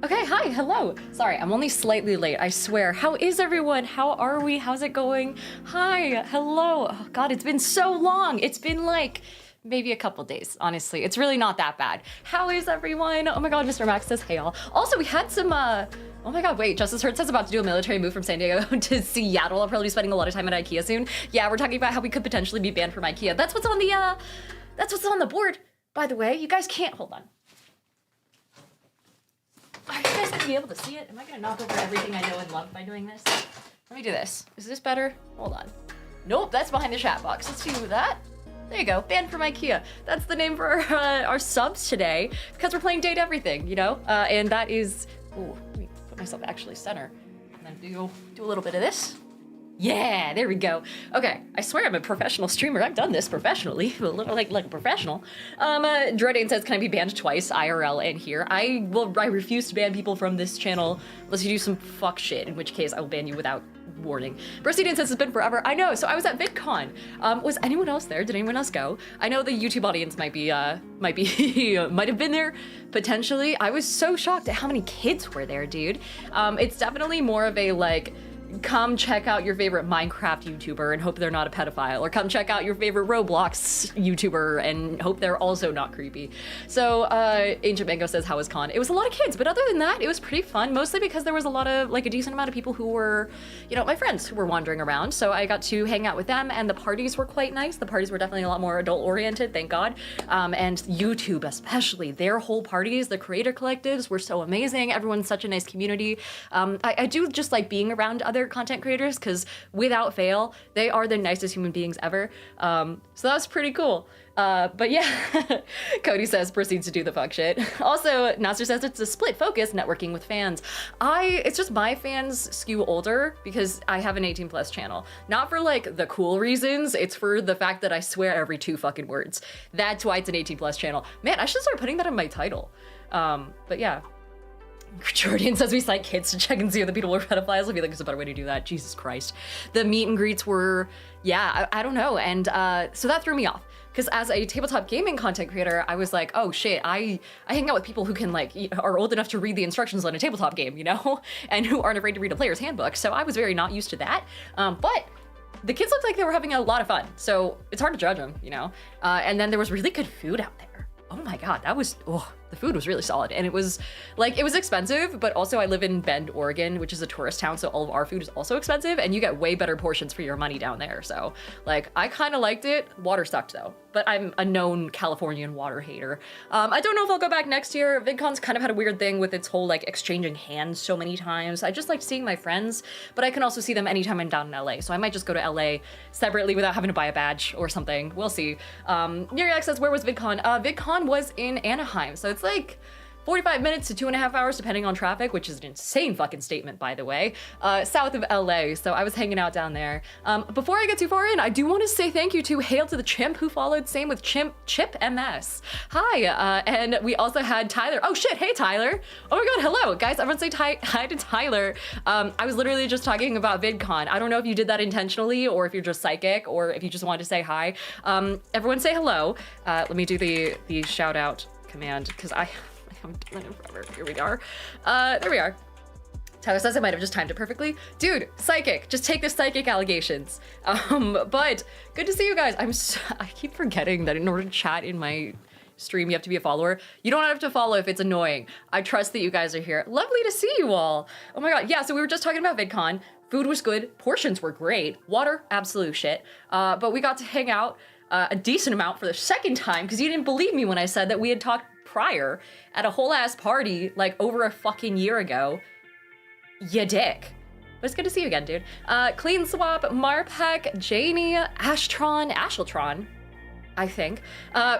Okay, hi, hello. Sorry, I'm only slightly late, I swear. How is everyone? How are we? How's it going? Hi, hello. Oh God, it's been so long. It's been like maybe a couple days, honestly. It's really not that bad. How is everyone? Oh my God, Mr. Max says, hey all. Also, we had some, oh my God, wait, Justice Hurt says about to do a military move from San Diego to Seattle. I'll probably be spending a lot of time at IKEA soon. Yeah, we're talking about how we could potentially be banned from IKEA. That's what's on the board, by the way. You guys can't, hold on. Are you guys gonna be able to see it? Am I gonna knock over everything I know and love by doing this? Let me do this. Is this better? Hold on. Nope, that's behind the chat box. Let's do that. There you go, banned from IKEA. That's the name for our subs today, because we're playing Date Everything, you know? And that is, ooh, let me put myself actually center, and then do a little bit of this. Yeah, there we go. Okay, I swear I'm a professional streamer. I've done this professionally, a little like a professional. Dreadane says, can I be banned twice, IRL and here? I refuse to ban people from this channel unless you do some fuck shit, in which case I will ban you without warning. Brustine says it's been forever. I know, so I was at VidCon. Was anyone else there? Did anyone else go? I know the YouTube audience might have been there, potentially. I was so shocked at how many kids were there, dude. It's definitely more of a like, come check out your favorite Minecraft YouTuber and hope they're not a pedophile, or come check out your favorite Roblox YouTuber and hope they're also not creepy. So Ancient Mango says, how was con? It was a lot of kids, but other than that, it was pretty fun, mostly because there was a lot of, like a decent amount of people who were, you know, my friends who were wandering around. So I got to hang out with them, and the parties were quite nice. The parties were definitely a lot more adult oriented, thank God. And YouTube especially, their whole parties, the creator collectives were so amazing. Everyone's such a nice community. I do just like being around other content creators, because without fail, they are the nicest human beings ever. So that was pretty cool. But yeah, Cody says, proceeds to do the fuck shit. Also, Nasser says it's a split focus, networking with fans. It's just my fans skew older because I have an 18+ channel. Not for like the cool reasons, it's for the fact that I swear every 2 fucking words. That's why it's an 18+ channel. Man, I should start putting that in my title. But yeah. Jordan says we cite kids to check and see if the people were pedophiles. I feel like there's a better way to do that. Jesus Christ. The meet and greets were, yeah, I don't know. And so that threw me off. Because as a tabletop gaming content creator, I was like, oh shit, I hang out with people who can like, are old enough to read the instructions on a tabletop game, you know? And who aren't afraid to read a player's handbook. So I was very not used to that. But the kids looked like they were having a lot of fun. So it's hard to judge them, you know? And then there was really good food out there. Oh my God, that was, oh, the food was really solid. And it was like, it was expensive, but also I live in Bend, Oregon, which is a tourist town. So all of our food is also expensive, and you get way better portions for your money down there. So like, I kind of liked it. Water sucked though, but I'm a known Californian water hater. I don't know if I'll go back next year. VidCon's kind of had a weird thing with its whole like exchanging hands so many times. I just like seeing my friends, but I can also see them anytime I'm down in LA. So I might just go to LA separately without having to buy a badge or something. We'll see. Neriak says, where was VidCon? VidCon was in Anaheim. So it's like 45 minutes to 2.5 hours, depending on traffic, which is an insane fucking statement, by the way, south of LA. So I was hanging out down there. Before I get too far in, I do want to say thank you to Hail to the Chimp who followed, same with Chip MS. Hi, and we also had Tyler. Oh shit, hey Tyler. Oh my God, hello. Guys, everyone say hi to Tyler. I was literally just talking about VidCon. I don't know if you did that intentionally or if you're just psychic or if you just wanted to say hi. Everyone say hello. Let me do the shout out command, because I haven't done it forever. Here we are. There we are. Tyler says I might have just timed it perfectly. Dude, psychic, just take the psychic allegations. But good to see you guys. I keep forgetting that in order to chat in my stream, you have to be a follower. You don't have to follow if it's annoying. I trust that you guys are here. Lovely to see you all. Oh my God. Yeah, so we were just talking about VidCon. Food was good. Portions were great. Water, absolute shit. But we got to hang out a decent amount for the second time, because you didn't believe me when I said that we had talked prior at a whole ass party like over a fucking year ago. Ya dick. But it's good to see you again, dude. Clean Swap, Marpek, Janie, Asheltron, I think.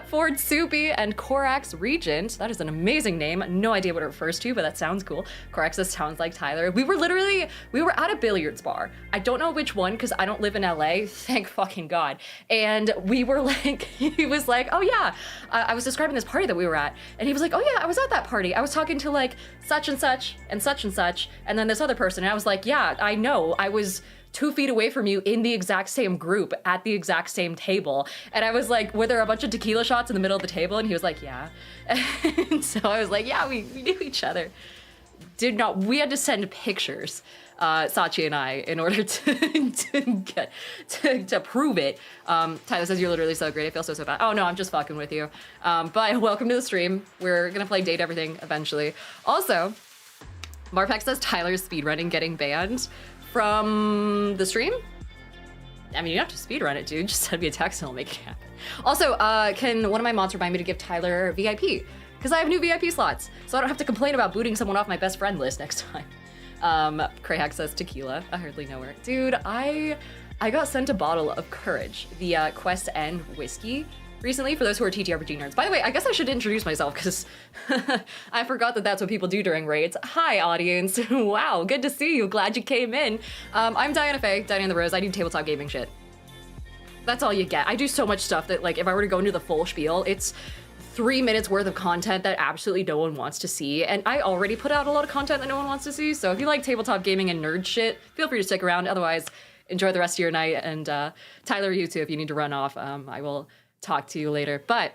Ford Soupy and Corax Regent. That is an amazing name. No idea what it refers to, but that sounds cool. Corax, this sounds like Tyler. We were at a billiards bar. I don't know which one, because I don't live in LA, thank fucking God. And we were like, he was like, oh yeah, I was describing this party that we were at. And he was like, oh yeah, I was at that party. I was talking to like such and such and such and such. And then this other person. And I was like, yeah, I know. I was 2 feet away from you in the exact same group at the exact same table. And I was like, were there a bunch of tequila shots in the middle of the table? And he was like, yeah. And so I was like, yeah, we knew each other. we had to send pictures, Sachi and I, in order to prove it. Tyler says, you're literally so great. I feel so bad. Oh no, I'm just fucking with you. But welcome to the stream. We're gonna play Date Everything eventually. Also, Marpex says Tyler's speedrunning getting banned from the stream. I mean, you don't have to speedrun it, dude. Just send me a text and I'll make it happen. Also, can one of my mods remind me to give Tyler VIP? Because I have new VIP slots, so I don't have to complain about booting someone off my best friend list next time. Crayhack says tequila. I hardly know her. Dude, I got sent a bottle of Courage, the Quest N whiskey, recently for those who are TTRPG nerds. By the way, I guess I should introduce myself because I forgot that that's what people do during raids. Hi, audience. Wow, good to see you. Glad you came in. I'm Diana Faye, Diana the Rose. I do tabletop gaming shit. That's all you get. I do so much stuff that, like, if I were to go into the full spiel, it's 3 minutes worth of content that absolutely no one wants to see. And I already put out a lot of content that no one wants to see. So if you like tabletop gaming and nerd shit, feel free to stick around. Otherwise, enjoy the rest of your night. And Tyler, you too, if you need to run off, I will talk to you later. But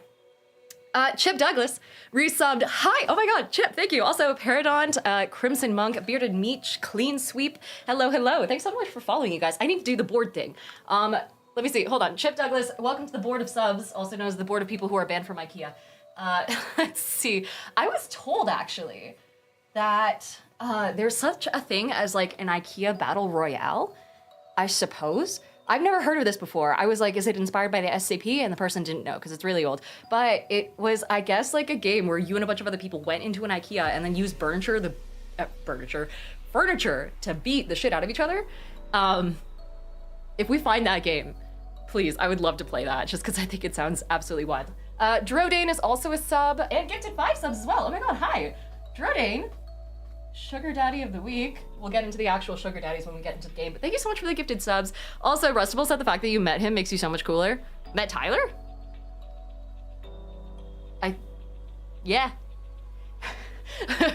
Chip Douglas resubbed. Hi, oh my god, Chip, thank you. Also Paradont, Crimson Monk, Bearded Meech, Clean Sweep. Hello. Thanks so much for following, you guys. I need to do the board thing. Let me see, hold on. Chip Douglas, welcome to the board of subs, also known as the board of people who are banned from IKEA. Let's see, I was told actually that there's such a thing as like an IKEA battle royale, I suppose. I've never heard of this before. I was like, is it inspired by the SCP? And the person didn't know because it's really old. But it was, I guess, like a game where you and a bunch of other people went into an IKEA and then used furniture to beat the shit out of each other. If we find that game, please, I would love to play that just because I think it sounds absolutely wild. Drodane is also a sub and gifted 5 subs as well. Oh my god, hi. Drodane, Sugar Daddy of the Week. We'll get into the actual Sugar Daddies when we get into the game, but thank you so much for the gifted subs. Also, Rustable said the fact that you met him makes you so much cooler. Met Tyler? Yeah.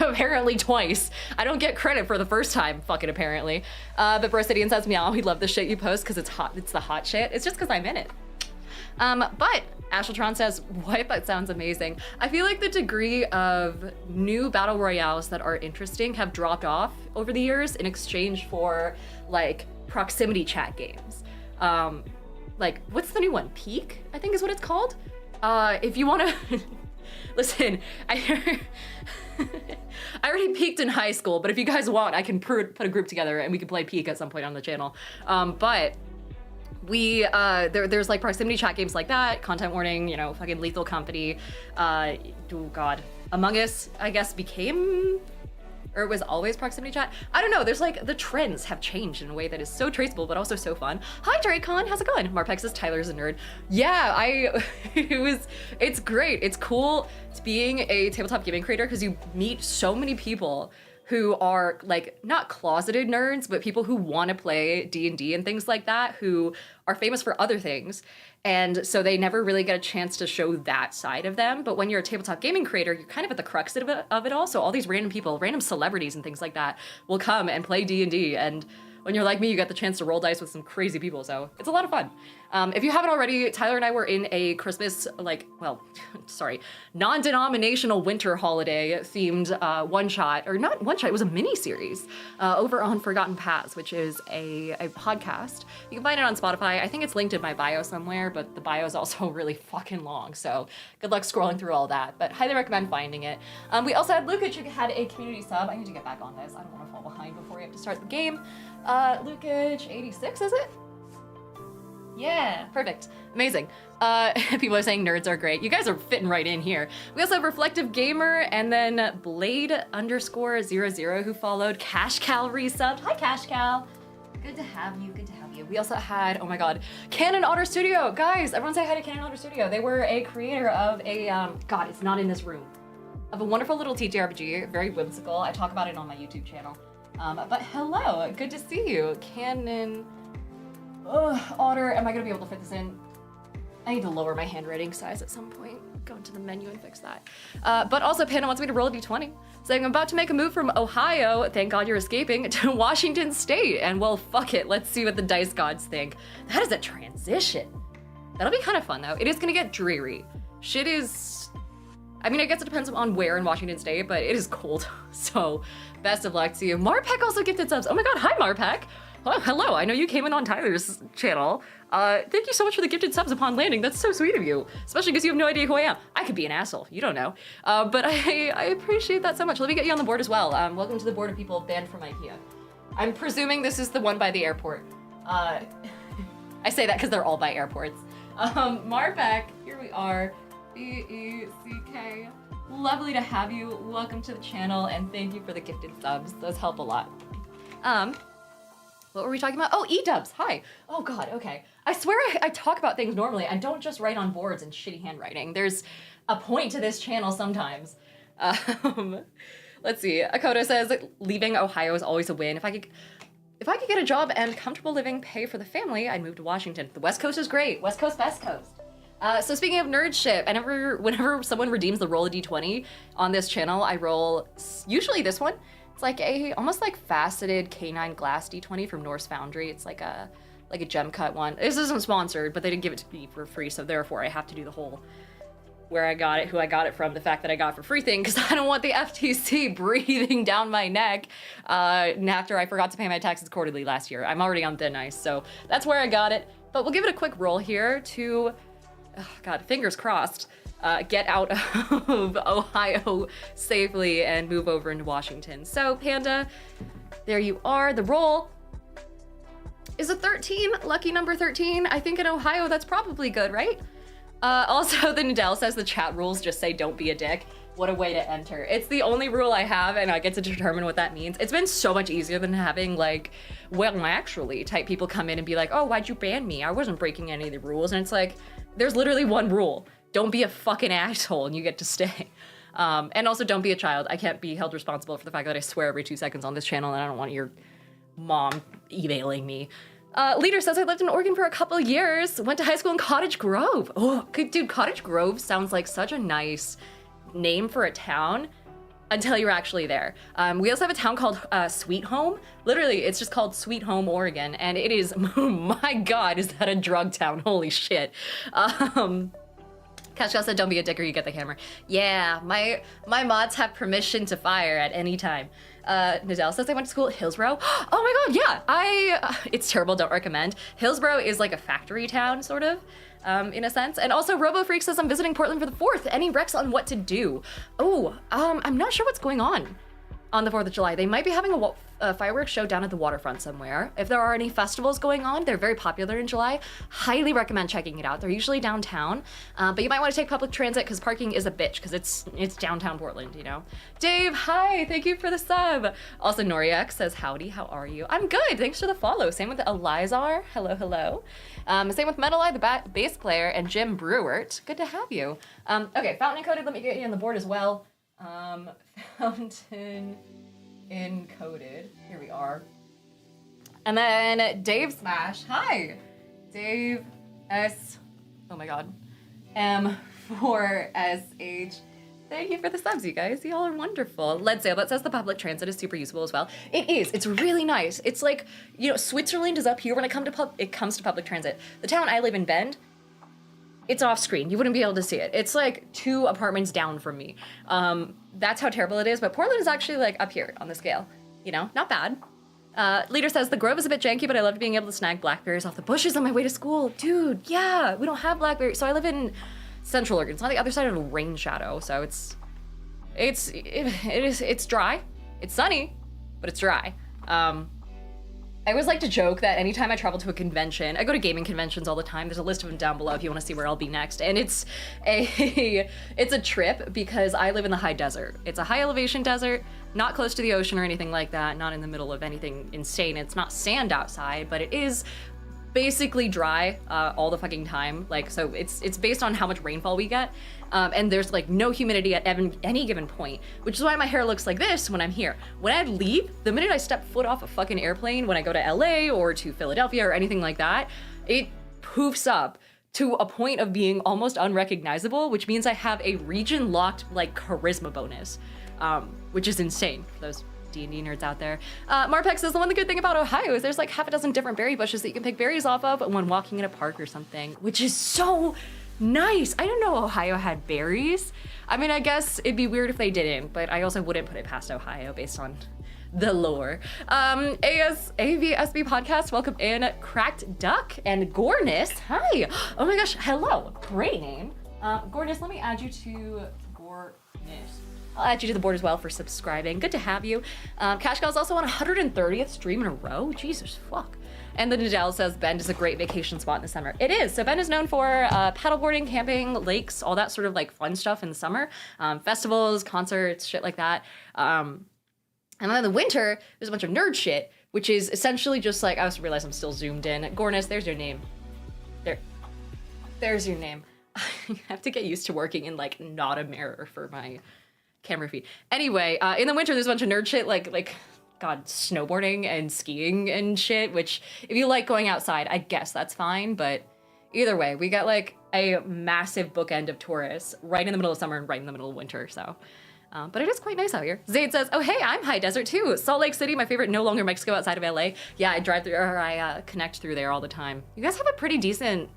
Apparently twice. I don't get credit for the first time, fucking apparently. But Brosidian says, meow, he loved the shit you post because it's hot. It's the hot shit. It's just because I'm in it. But Asheltron says, what? That sounds amazing. I feel like the degree of new battle royales that are interesting have dropped off over the years in exchange for like proximity chat games. Like, what's the new one? Peak, I think is what it's called. If you want to listen, I already peaked in high school, but if you guys want, I can put a group together and we can play Peak at some point on the channel. But there's like proximity chat games like that, content warning, you know, fucking Lethal Company, oh god, Among Us, I guess became, or it was always proximity chat. I don't know, there's like, the trends have changed in a way that is so traceable, but also so fun. Hi Dracon, how's it going? Marpex says Tyler's a nerd. Yeah, it's great. It's cool being a tabletop gaming creator because you meet so many people who are like not closeted nerds, but people who want to play D&D and things like that, who are famous for other things. And so they never really get a chance to show that side of them. But when you're a tabletop gaming creator, you're kind of at the crux of it all. So all these random people, random celebrities and things like that will come and play D&D. And when you're like me, you get the chance to roll dice with some crazy people. So it's a lot of fun. If you haven't already, Tyler and I were in a Christmas, non-denominational winter holiday themed one-shot, or not one-shot, it was a mini-series over on Forgotten Paths, which is a podcast. You can find it on Spotify. I think it's linked in my bio somewhere, but the bio is also really fucking long, so good luck scrolling through all that, but highly recommend finding it. We also had Lukic, who had a community sub. I need to get back on this. I don't want to fall behind before we have to start the game. Lukic 86, is it? Yeah, perfect. Amazing. People are saying nerds are great. You guys are fitting right in here. We also have Reflective Gamer and then Blade_00 who followed. Cash Cal resubbed. Hi, Cash Cal. Good to have you. Good to have you. We also had, oh my god, Cannon Otter Studio. Guys, everyone say hi to Cannon Otter Studio. They were a creator of a, god, it's not in this room, of a wonderful little TTRPG, very whimsical. I talk about it on my YouTube channel. But hello, good to see you. Cannon Otter, am I gonna be able to fit this in? I need to lower my handwriting size at some point. Go into the menu and fix that. But also Panda wants me to roll a d20. Saying I'm about to make a move from Ohio, thank God you're escaping, to Washington State. And well, fuck it, let's see what the dice gods think. That is a transition. That'll be kind of fun though. It is gonna get dreary. Shit is, I mean, I guess it depends on where in Washington State, but it is cold. So best of luck to you. Marpek also gifted subs. Oh my God, hi Marpek. Oh, hello, I know you came in on Tyler's channel. Thank you so much for the gifted subs upon landing. That's so sweet of you, especially because you have no idea who I am. I could be an asshole, you don't know. But I appreciate that so much. Let me get you on the board as well. Welcome to the board of people banned from IKEA. I'm presuming this is the one by the airport. I say that because they're all by airports. Marpek, here we are. B-E-C-K. Lovely to have you. Welcome to the channel, and thank you for the gifted subs. Those help a lot. What were we talking about? Oh, E-dubs, hi. Oh God, okay. I swear I talk about things normally. I don't just write on boards in shitty handwriting. There's a point to this channel sometimes. Let's see, Akoto says, leaving Ohio is always a win. If I could get a job and comfortable living, pay for the family, I'd move to Washington. The West Coast is great. West Coast, best coast. So speaking of nerd shit, whenever someone redeems the roll a d20 on this channel, I roll usually this one. It's like almost like faceted canine glass d20 from Norse Foundry. It's like a gem cut one. This isn't sponsored, but they didn't give it to me for free, so therefore I have to do the whole where I got it, who I got it from, the fact that I got it for free thing, because I don't want the FTC breathing down my neck after I forgot to pay my taxes quarterly last year. I'm already on thin ice, so that's where I got it. But we'll give it a quick roll here to, oh God, fingers crossed, get out of Ohio safely and move over into Washington. So Panda, there you are. The roll is a 13, lucky number 13. I think in Ohio that's probably good, right? Also, the Nadell says the chat rules just say don't be a dick. What a way to enter. It's the only rule I have, and I get to determine what that means. It's been so much easier than having like, well, actually type people come in and be like, oh, why'd you ban me? I wasn't breaking any of the rules. And it's like, there's literally one rule. Don't be a fucking asshole and you get to stay. And also don't be a child. I can't be held responsible for the fact that I swear every 2 seconds on this channel, and I don't want your mom emailing me. Leader says I lived in Oregon for a couple years, went to high school in Cottage Grove. Oh, dude, Cottage Grove sounds like such a nice name for a town until you're actually there. We also have a town called Sweet Home. Literally, it's just called Sweet Home, Oregon, and it is, my God, is that a drug town? Holy shit. Kashka said, don't be a dick or you get the camera. Yeah, my mods have permission to fire at any time. Nadell says they went to school at Hillsborough. Oh my God, yeah, it's terrible, don't recommend. Hillsborough is like a factory town, sort of, in a sense. And also Robo Freak says I'm visiting Portland for the 4th. Any recs on what to do? Oh, I'm not sure what's going on the 4th of July. They might be having a fireworks show down at the waterfront somewhere. If there are any festivals going on, they're very popular in July. Highly recommend checking it out. They're usually downtown, but you might want to take public transit because parking is a bitch because it's downtown Portland, you know? Dave, hi, thank you for the sub. Also, Noriak says, howdy, how are you? I'm good, thanks for the follow. Same with Elizar, hello, hello. Same with Metal Eye, the bass player, and Jim Brewert. Good to have you. Okay, Fountain Encoded, let me get you on the board as well. Fountain Encoded, here we are. And then Dave Smash, hi! Dave S, oh my God, M4SH. Thank you for the subs, you guys. Y'all are wonderful. Led Sail, that says the public transit is super useful as well. It is, it's really nice. It's like, you know, Switzerland is up here when it comes to public transit. The town I live in, Bend, it's off screen. You wouldn't be able to see it. It's like 2 apartments down from me. That's how terrible it is, but Portland is actually like up here on the scale. You know, not bad. Leader says the Grove is a bit janky, but I loved being able to snag blackberries off the bushes on my way to school. Dude, yeah, we don't have blackberries. So I live in Central Oregon. It's on the other side of a rain shadow, so it's dry. It's sunny, but it's dry. I always like to joke that anytime I travel to a convention, I go to gaming conventions all the time. There's a list of them down below if you want to see where I'll be next. And it's a trip because I live in the high desert. It's a high elevation desert, not close to the ocean or anything like that, not in the middle of anything insane. It's not sand outside, but it is basically dry all the fucking time. Like, so it's based on how much rainfall we get. And there's like no humidity at any given point, which is why my hair looks like this when I'm here. When I leave, the minute I step foot off a fucking airplane, when I go to LA or to Philadelphia or anything like that, it poofs up to a point of being almost unrecognizable, which means I have a region locked like charisma bonus, which is insane for those D&D nerds out there. Marpek says the one good thing about Ohio is there's like half a dozen different berry bushes that you can pick berries off of when walking in a park or something, which is so Nice. I didn't know Ohio had berries. I mean, I guess it'd be weird if they didn't, but I also wouldn't put it past Ohio based on the lore. AVSB podcast, welcome in. Cracked Duck and Gornis. Hi. Oh my gosh, hello. Great name. Gornis, let me add you to Gornis. I'll add you to the board as well for subscribing. Good to have you. Cash Cow's also on 130th stream in a row. Jesus, fuck. And the Nadal says Bend is a great vacation spot in the summer. It is. So Bend is known for paddleboarding, camping, lakes, all that sort of like fun stuff in the summer. Festivals, concerts, shit like that. And then in the winter, there's a bunch of nerd shit, which is essentially just like, I also realize I'm still zoomed in. Gornis, there's your name. There's your name. I have to get used to working in like not a mirror for my camera feed. Anyway, in the winter, there's a bunch of nerd shit like God, snowboarding and skiing and shit, which if you like going outside, I guess that's fine. But either way, we got like a massive bookend of tourists right in the middle of summer and right in the middle of winter. So, but it is quite nice out here. Zayd says, oh, hey, I'm high desert too. Salt Lake City, my favorite, no longer Mexico outside of LA. Yeah, I drive through, or I connect through there all the time. You guys have a pretty decent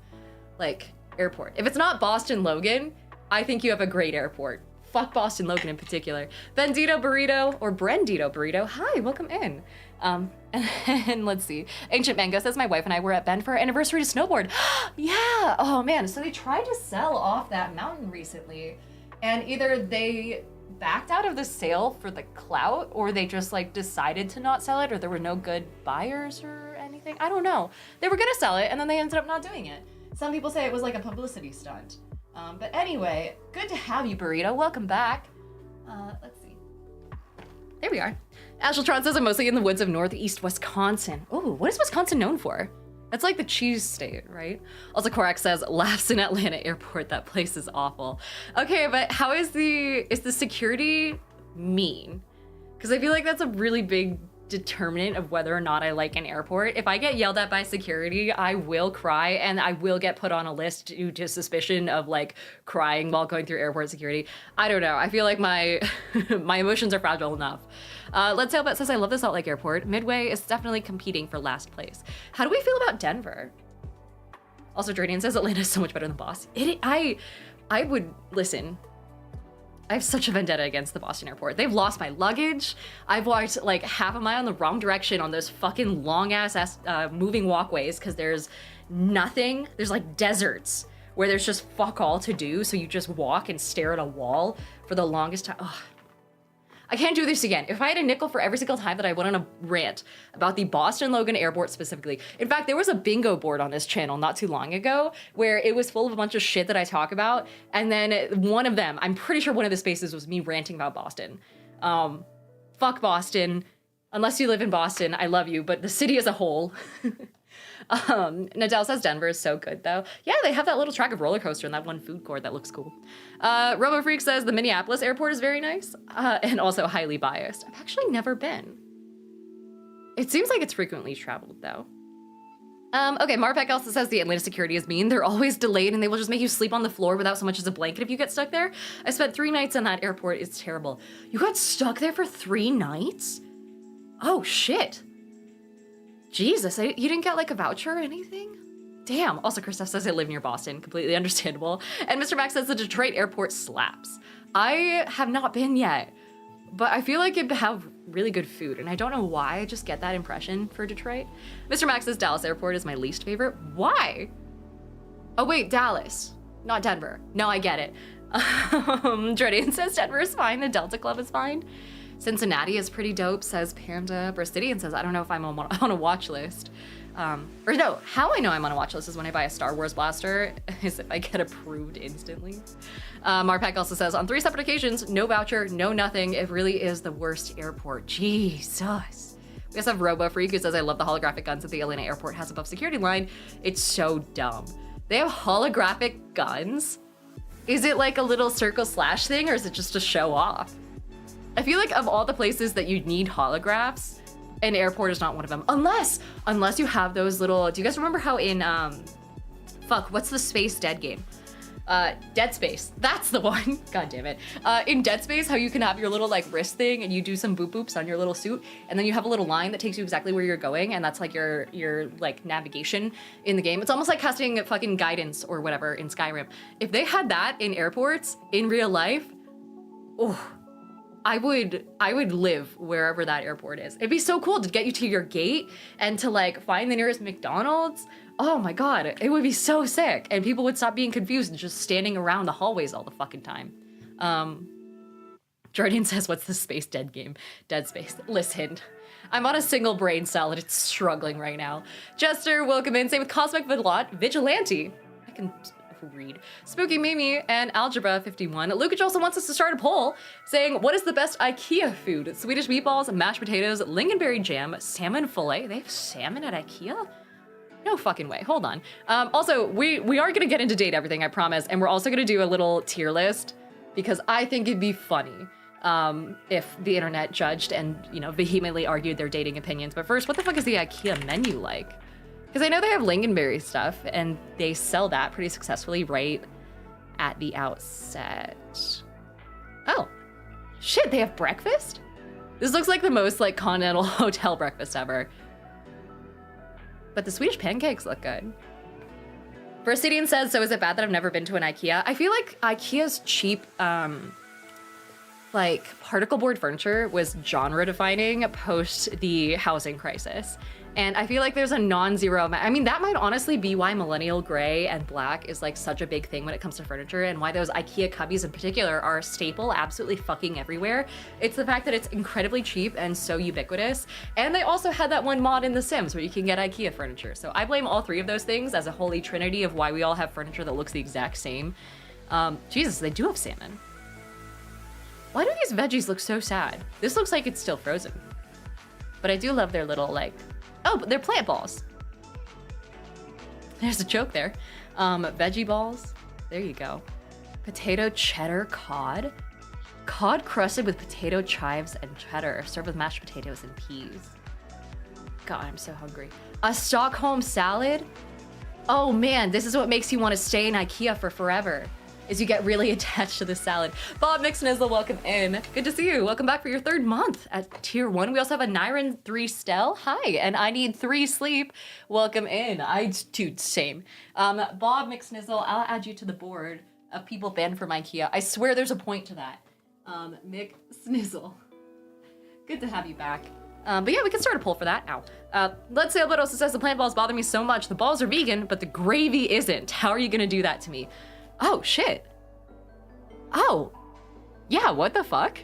like airport. If it's not Boston Logan, I think you have a great airport. Fuck Boston Logan in particular. Bendito Burrito or Brendito Burrito. Hi, welcome in. And let's see. Ancient Mango says my wife and I were at Bend for our anniversary to snowboard. Yeah. Oh man. So they tried to sell off that mountain recently, and either they backed out of the sale for the clout, or they just like decided to not sell it, or there were no good buyers or anything. I don't know. They were gonna sell it, and then they ended up not doing it. Some people say it was like a publicity stunt. But anyway, good to have you, Burrito. Welcome back. Let's see. There we are. Asheltron says I'm mostly in the woods of northeast Wisconsin. Oh, what is Wisconsin known for? That's like the cheese state, right? Also, Korak says laughs in Atlanta airport. That place is awful. Okay, but how is the security mean? Because I feel like that's a really big determinant of whether or not I like an airport. If I get yelled at by security, I will cry, and I will get put on a list due to suspicion of like crying while going through airport security. I don't know. I feel like my my emotions are fragile enough. Let's Sail Bet says I love the Salt Lake Airport. Midway is definitely competing for last place. How do we feel about Denver? Also, Dradian says Atlanta is so much better than Boston. I would listen. I have such a vendetta against the Boston airport. They've lost my luggage. I've walked like half a mile in the wrong direction on those fucking long ass moving walkways because there's nothing. There's like deserts where there's just fuck all to do. So you just walk and stare at a wall for the longest time. Ugh. I can't do this again. If I had a nickel for every single time that I went on a rant about the Boston Logan Airport specifically. In fact, there was a bingo board on this channel not too long ago where it was full of a bunch of shit that I talk about. And then one of them, I'm pretty sure one of the spaces was me ranting about Boston. Fuck Boston. Unless you live in Boston, I love you, but the city as a whole. Nadal says Denver is so good though. Yeah, they have that little track of roller coaster and that one food court that looks cool. Robo Freak says the Minneapolis airport is very nice and also highly biased. I've actually never been. It seems like it's frequently traveled though. Okay, Marpek also says the Atlanta security is mean. They're always delayed and they will just make you sleep on the floor without so much as a blanket if you get stuck there. I spent 3 nights in that airport. It's terrible. You got stuck there for 3 nights? Oh shit. Jesus, you didn't get like a voucher or anything? Damn. Also, Christoph says I live near Boston. Completely understandable. And Mr. Max says the Detroit airport slaps. I have not been yet, but I feel like it'd have really good food. And I don't know why, I just get that impression for Detroit. Mr. Max says Dallas airport is my least favorite. Why? Oh wait, Dallas, not Denver. No, I get it. Dredian says Denver is fine. The Delta Club is fine. Cincinnati is pretty dope, says Panda. Bristidian says, I don't know if I'm on a watch list. Or no, how I know I'm on a watch list is when I buy a Star Wars blaster, is if I get approved instantly. Marpak also says, on 3 separate occasions, no voucher, no nothing. It really is the worst airport. Jesus. We also have Robo Freak who says, I love the holographic guns that the Atlanta airport has above security line. It's so dumb. They have holographic guns? Is it like a little circle slash thing, or is it just to show off? I feel like of all the places that you need holographs, an airport is not one of them. Unless you have those little, do you guys remember how in, what's the Space Dead game? Dead Space. That's the one. God damn it. In Dead Space, how you can have your little like wrist thing and you do some boop boops on your little suit, and then you have a little line that takes you exactly where you're going, and that's like your like navigation in the game. It's almost like casting fucking guidance or whatever in Skyrim. If they had that in airports in real life, oh, I would live wherever that airport is. It'd be so cool to get you to your gate and to like find the nearest McDonald's. Oh my God, it would be so sick. And people would stop being confused and just standing around the hallways all the fucking time. Jordan says, what's the space dead game? Dead Space. Listen, I'm on a single brain cell and it's struggling right now. Jester, welcome in. Same with Cosmic Vigilante. I can read. Spooky Mimi and Algebra 51. Lukic also wants us to start a poll saying, what is the best IKEA food? Swedish meatballs, mashed potatoes, lingonberry jam, salmon fillet. They have salmon at IKEA? No fucking way. Hold on. Also, we are gonna get into date everything, I promise, and we're also gonna do a little tier list because I think it'd be funny if the internet judged and, you know, vehemently argued their dating opinions. But first, what the fuck is the IKEA menu like? Because I know they have lingonberry stuff and they sell that pretty successfully right at the outset. Oh, shit, they have breakfast? This looks like the most like continental hotel breakfast ever. But the Swedish pancakes look good. Versidian says, so is it bad that I've never been to an IKEA? I feel like IKEA's cheap, like particle board furniture was genre defining post the housing crisis. And I feel like there's a non-zero amount. I mean, that might honestly be why millennial gray and black is like such a big thing when it comes to furniture, and why those IKEA cubbies in particular are a staple absolutely fucking everywhere. It's the fact that it's incredibly cheap and so ubiquitous. And they also had that one mod in The Sims where you can get IKEA furniture. So I blame all three of those things as a holy trinity of why we all have furniture that looks the exact same. Jesus, they do have salmon. Why do these veggies look so sad? This looks like it's still frozen. But I do love their little like, oh, but they're plant balls. There's a joke there. Veggie balls. There you go. Potato cheddar cod. Cod crusted with potato chives and cheddar, served with mashed potatoes and peas. God, I'm so hungry. A Stockholm salad. Oh man, this is what makes you want to stay in IKEA for forever, is you get really attached to the salad. Bob Mixnizzle, welcome in. Good to see you. Welcome back for your third month at tier 1. We also have a Nyron 3 Stell. Hi, and I need 3 sleep. Welcome in. Dude, same. Bob Mixnizzle, I'll add you to the board of people banned from IKEA. I swear there's a point to that. Mick Snizzle. Good to have you back. But yeah, we can start a poll for that. Ow. Let's say Alberto says the plant balls bother me so much. The balls are vegan, but the gravy isn't. How are you gonna do that to me? Oh, shit. Oh. Yeah, what the fuck?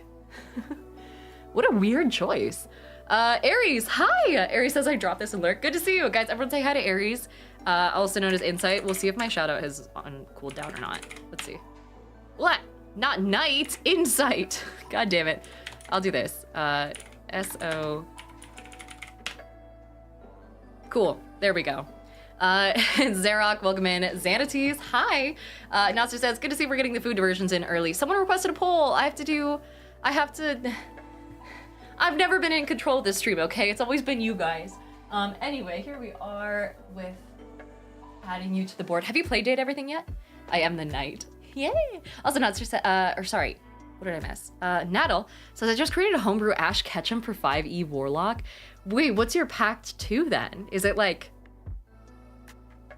What a weird choice. Aries, hi! Aries says I dropped this alert. Good to see you. Guys, everyone say hi to Aries, also known as Insight. We'll see if my shoutout has cooled down or not. Let's see. What? Not night, Insight. God damn it. I'll do this. S-O. Cool, there we go. Zarok, welcome in. Xanates, hi. Natsu says, good to see we're getting the food diversions in early. Someone requested a poll. I've never been in control of this stream, okay? It's always been you guys. Anyway, here we are with adding you to the board. Have you played Date Everything yet? I am the knight. Yay! Also, Natsu said, sorry, what did I miss? Naddle says, I just created a homebrew Ash Ketchum for 5e Warlock. Wait, what's your Pact 2 then? Is it like,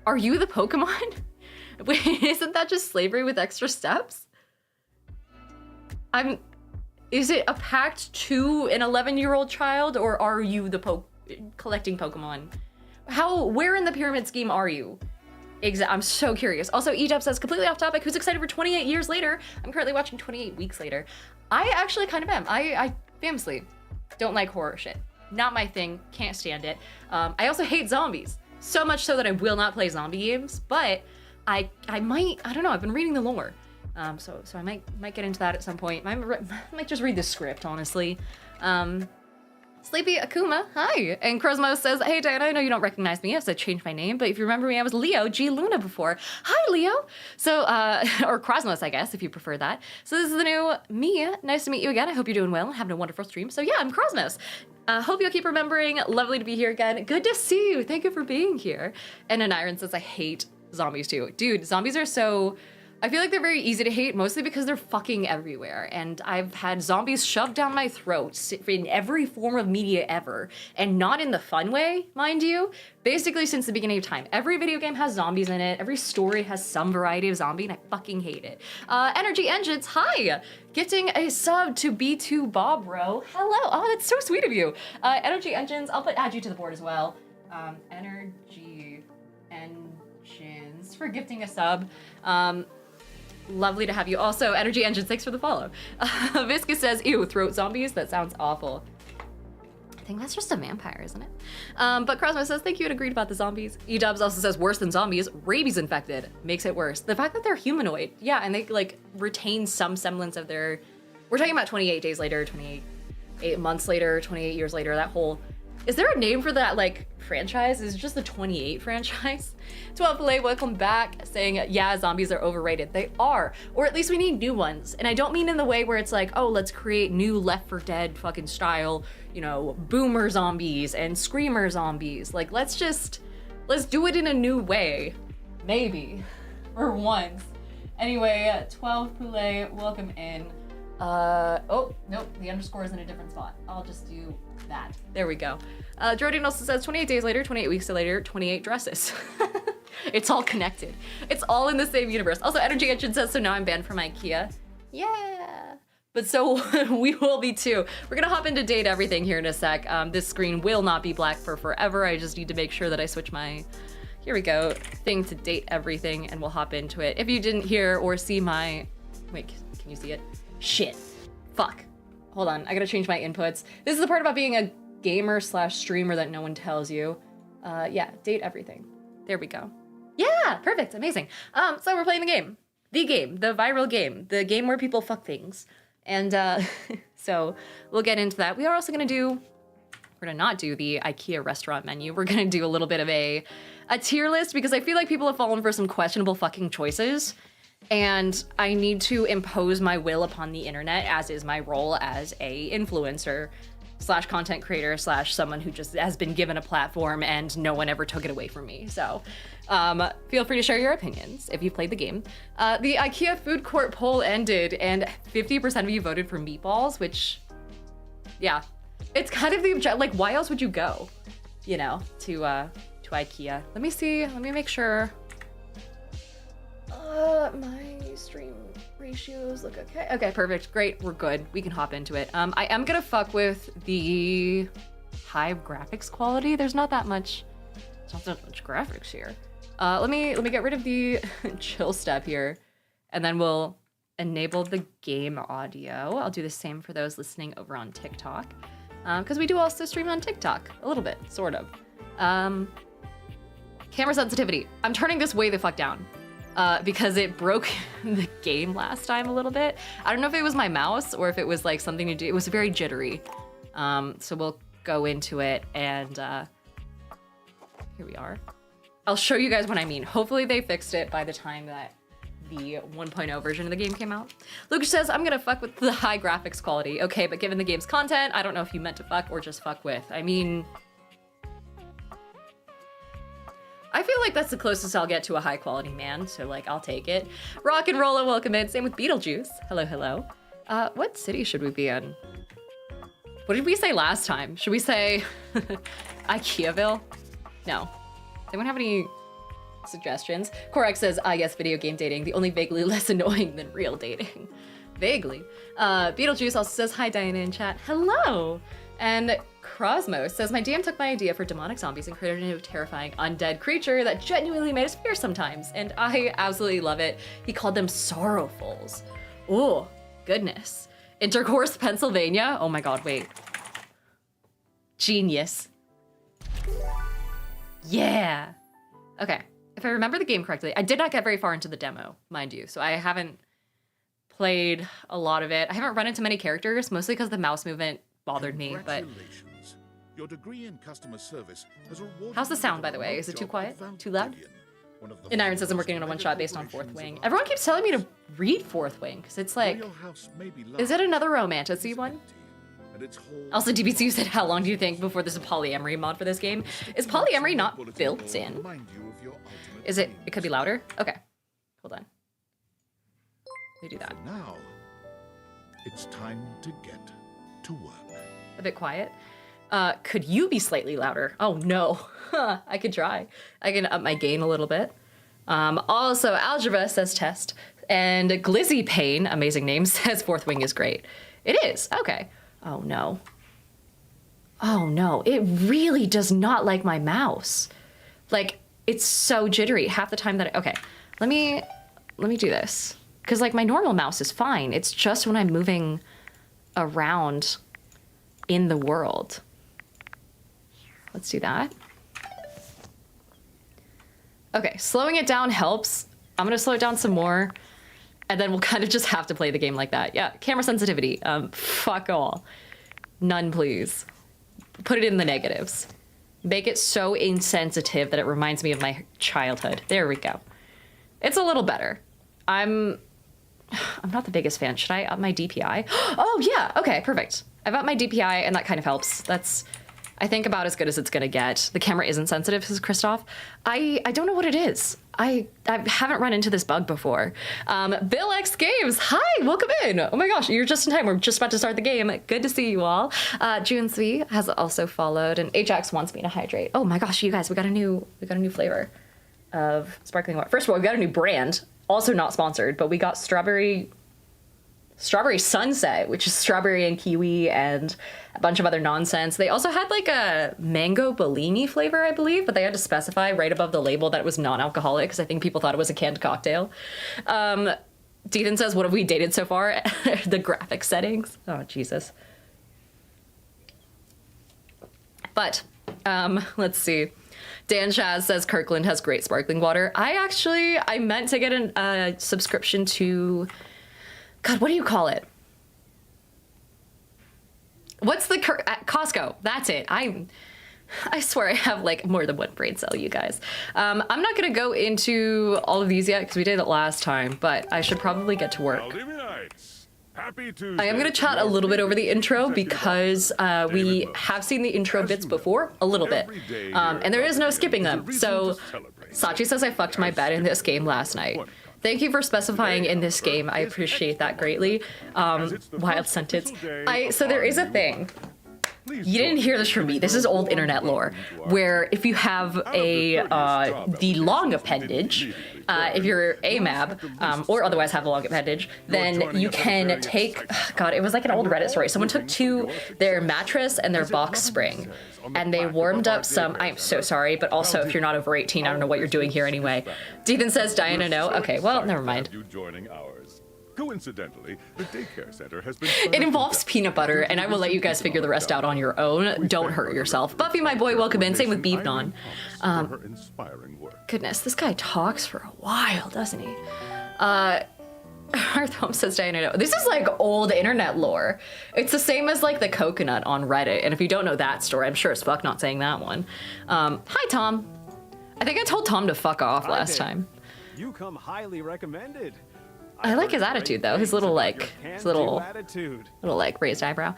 are you the Pokemon? Wait, isn't that just slavery with extra steps? Is it a pact to an 11-year-old child, or are you the collecting Pokemon? Where in the pyramid scheme are you? I'm so curious. Also, Edub says, completely off topic, who's excited for 28 years later? I'm currently watching 28 weeks later. I actually kind of am. I famously don't like horror shit. Not my thing, can't stand it. I also hate zombies. So much so that I will not play zombie games, but I don't know, I've been reading the lore. So I might get into that at some point. I might just read the script, honestly. Sleepy Akuma, hi. And Cosmos says, hey Diana, I know you don't recognize me as I changed my name, but if you remember me, I was Leo G Luna before. Hi, Leo. So, or Cosmos, I guess, if you prefer that. So this is the new me. Nice to meet you again. I hope you're doing well and having a wonderful stream. So yeah, I'm Cosmos. Hope you'll keep remembering. Lovely to be here again. Good to see you. Thank you for being here. And Aniron says, I hate zombies too. Dude, zombies are so I feel like they're very easy to hate, mostly because they're fucking everywhere. And I've had zombies shoved down my throat in every form of media ever. And not in the fun way, mind you. Basically since the beginning of time. Every video game has zombies in it. Every story has some variety of zombie, and I fucking hate it. Energy Engines, hi! Gifting a sub to B2 Bob Bro. Hello, oh, that's so sweet of you. Energy Engines, I'll add you to the board as well. Energy Engines for gifting a sub. Lovely to have you. Also, Energy Engine, thanks for the follow. Viscous says, ew, throat zombies? That sounds awful. I think that's just a vampire, isn't it? But Crosmo says, thank you, and agreed about the zombies. E-Dubs also says, worse than zombies, rabies infected. Makes it worse. The fact that they're humanoid, yeah, and they like retain some semblance of their, we're talking about 28 days later, 28 months later, 28 years later, that whole, is there a name for that like franchise? Is it just the 28 franchise? 12 Filet, welcome back, saying, yeah, zombies are overrated. They are, or at least we need new ones. And I don't mean in the way where it's like, oh, let's create new Left 4 Dead fucking style, you know, boomer zombies and screamer zombies. Like, let's do it in a new way. Maybe, for once. Anyway, 12 Poulet, welcome in. Oh, nope, the underscore is in a different spot. I'll just do that. There we go. Jordan also says 28 days later, 28 weeks later, 28 dresses. It's all connected. It's all in the same universe. Also, Energy Engine says, so now I'm banned from IKEA. Yeah. But so we will be too. We're gonna hop into date everything here in a sec. This screen will not be black for forever. I just need to make sure that I switch my, here we go, thing to date everything, and we'll hop into it. If you didn't hear or see my, wait, can you see it? Shit, fuck. Hold on, I gotta change my inputs. This is the part about being a gamer slash streamer that no one tells you. Yeah, date everything. There we go. Yeah, perfect, amazing. So we're playing the game, the viral game, the game where people fuck things. And so we'll get into that. We are also we're gonna not do the IKEA restaurant menu. We're gonna do a little bit of a tier list because I feel like people have fallen for some questionable fucking choices. And I need to impose my will upon the internet, as is my role as a influencer slash content creator slash someone who just has been given a platform and no one ever took it away from me. So feel free to share your opinions if you've played the game. The IKEA food court poll ended and 50% of you voted for meatballs, which, yeah, it's kind of the object, like why else would you go, you know, to IKEA? Let me see, let me make sure. My stream ratios look okay. Okay, perfect, great, we're good. We can hop into it. I am gonna fuck with the high graphics quality. There's not that much graphics here. Let me get rid of the chill step here, and then we'll enable the game audio. I'll do the same for those listening over on TikTok, because we do also stream on TikTok, a little bit, sort of. Camera sensitivity. I'm turning this way the fuck down. Because it broke the game last time a little bit. I don't know if it was my mouse or if it was like something to do, it was very jittery. So we'll go into it and here we are. I'll show you guys what I mean. Hopefully they fixed it by the time that the 1.0 version of the game came out. Lucas says, I'm gonna fuck with the high graphics quality. Okay, but given the game's content, I don't know if you meant to fuck or just fuck with. I mean, I feel like that's the closest I'll get to a high quality man, so like, I'll take it. Rock and roll and welcome in. Same with Beetlejuice. Hello, hello. What city should we be in? What did we say last time? Should we say IKEAville? No. Anyone have any suggestions? Korek says, yes, video game dating, the only vaguely less annoying than real dating. Vaguely. Beetlejuice also says, hi Diana in chat. Hello. And Crosmo says, my DM took my idea for demonic zombies and created a new terrifying undead creature that genuinely made us fear sometimes. And I absolutely love it. He called them sorrowfuls. Oh, goodness. Intercourse, Pennsylvania. Oh my God, wait. Genius. Yeah. Okay, if I remember the game correctly, I did not get very far into the demo, mind you. So I haven't played a lot of it. I haven't run into many characters, mostly because the mouse movement bothered me, but your degree in customer service has rewarded. How's the sound, by the way? Is it too quiet? Too loud? And Iron says I'm working on a one-shot based on Fourth Wing. Everyone keeps telling me to read Fourth Wing, because it's like, is it another romantasy one? Also, DBC said, how long do you think before there's a polyamory mod for this game? Is polyamory not built in? Is it? It could be louder? Okay, hold on. We do that. For now, it's time to get to work. A bit quiet. Could you be slightly louder? Oh no, I could try. I can up my gain a little bit. Also, Algebra says test, and Glizzy Pain, amazing name, says fourth wing is great. It is, okay. Oh no. Oh no, it really does not like my mouse. Like, it's so jittery half the time that, okay, let me do this. Cause like my normal mouse is fine. It's just when I'm moving around in the world. Let's do that. Okay, slowing it down helps. I'm gonna slow it down some more, and then we'll kind of just have to play the game like that. Yeah, camera sensitivity, fuck all. None, please. Put it in the negatives. Make it so insensitive that it reminds me of my childhood. There we go. It's a little better. I'm not the biggest fan. Should I up my DPI? Oh yeah, okay, perfect. I've upped my DPI and that kind of helps. That's, I think, about as good as it's gonna get. The camera isn't sensitive, says Christoph. I don't know what it is. I haven't run into this bug before. Bill X Games, hi, welcome in. Oh my gosh, you're just in time. We're just about to start the game. Good to see you all. June Sui has also followed, and Ajax wants me to hydrate. Oh my gosh, you guys, we got a new flavor of sparkling water. First of all, we got a new brand, also not sponsored, but we got strawberry sunset, which is strawberry and kiwi and a bunch of other nonsense. They also had like a mango Bellini flavor, I believe, but they had to specify right above the label that it was non-alcoholic because I think people thought it was a canned cocktail. Dethan says, what have we dated so far? The graphic settings. Oh, Jesus. But let's see. Dan Shaz says Kirkland has great sparkling water. I meant to get a subscription to, God, what do you call it? What's the Costco? That's it. I swear I have like more than one brain cell, you guys. I'm not gonna go into all of these yet because we did it last time, but I should probably get to work. I am gonna chat a little bit over the intro because we have seen the intro bits before, a little bit, and there is no skipping them. So Sachi says I fucked my bed in this game last night. Thank you for specifying in this game. I appreciate that greatly. Wild sentence. So there is a thing. You didn't hear this from me. This is old internet lore, where if you have the long appendage, if you're AMAB, or otherwise have a long appendage, then you can take, God, it was like an old Reddit story. Someone took their mattress and their box spring, and they warmed up some, I'm so sorry, but also if you're not over 18, I don't know what you're doing here anyway. Dethan says, Diana, no. Okay, well, never mind. Coincidentally, the daycare center has been. It involves peanut butter, and I will let you guys figure the rest out on your own. Don't hurt yourself. Buffy, my boy, welcome in. Same with Beefnon. Goodness, this guy talks for a while, doesn't he? Arthome says, Diana, no. This is like old internet lore. It's the same as like the coconut on Reddit, and if you don't know that story, I'm sure as fuck not saying that one. Hi, Tom. I think I told Tom to fuck off last time. You come highly recommended. I like his attitude though. His little like, little like raised eyebrow.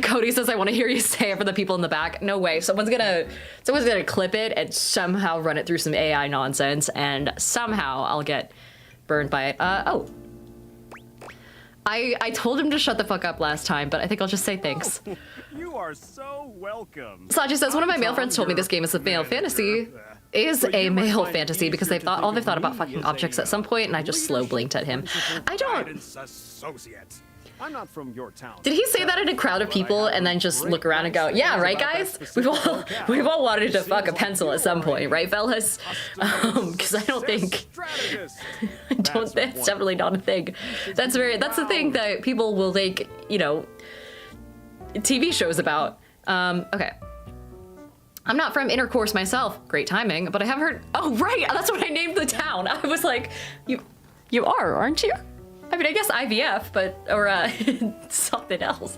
Cody says, I want to hear you say it for the people in the back. No way. Someone's gonna clip it and somehow run it through some AI nonsense, and somehow I'll get burned by it. Oh. I told him to shut the fuck up last time, but I think I'll just say thanks. Oh, you are so welcome. Sachi says, one of my male friends told me this game is a male fantasy. Is a male fantasy because they've thought about fucking objects at some point, and I just slow blinked at him. I don't. I'm not from your town. Did he say that in a crowd of people and then just look around and go, yeah, right, guys? We've all wanted to fuck a pencil at some point, right, fellas? Because I don't think, that's definitely not a thing. That's the thing that people will make, TV shows about. Okay. I'm not from Intercourse myself, great timing, but I have heard, oh right, that's what I named the town. I was like, you are, aren't you? I mean, I guess IVF, or something else.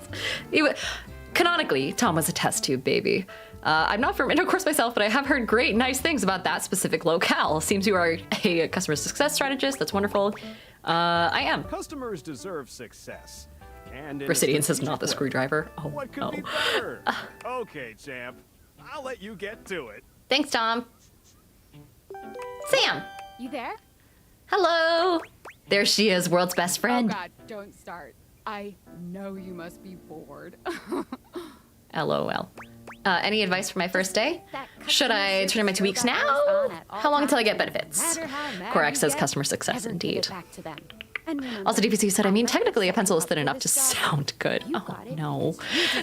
Canonically, Tom was a test tube baby. I'm not from Intercourse myself, but I have heard great, nice things about that specific locale. Seems you are a customer success strategist, that's wonderful. I am. Customers deserve success. And Brasidian says not the screwdriver. Oh, what could be better? Okay, champ. I'll let you get to it. Thanks, Tom. Sam. You there? Hello. There she is, world's best friend. Oh God, don't start. I know you must be bored. LOL. Any advice for my first day? Should I turn in my 2 weeks now? How long until I get benefits? Korak says customer success indeed. Also, DPC said, I mean, technically a pencil is thin enough to sound good. Oh, no.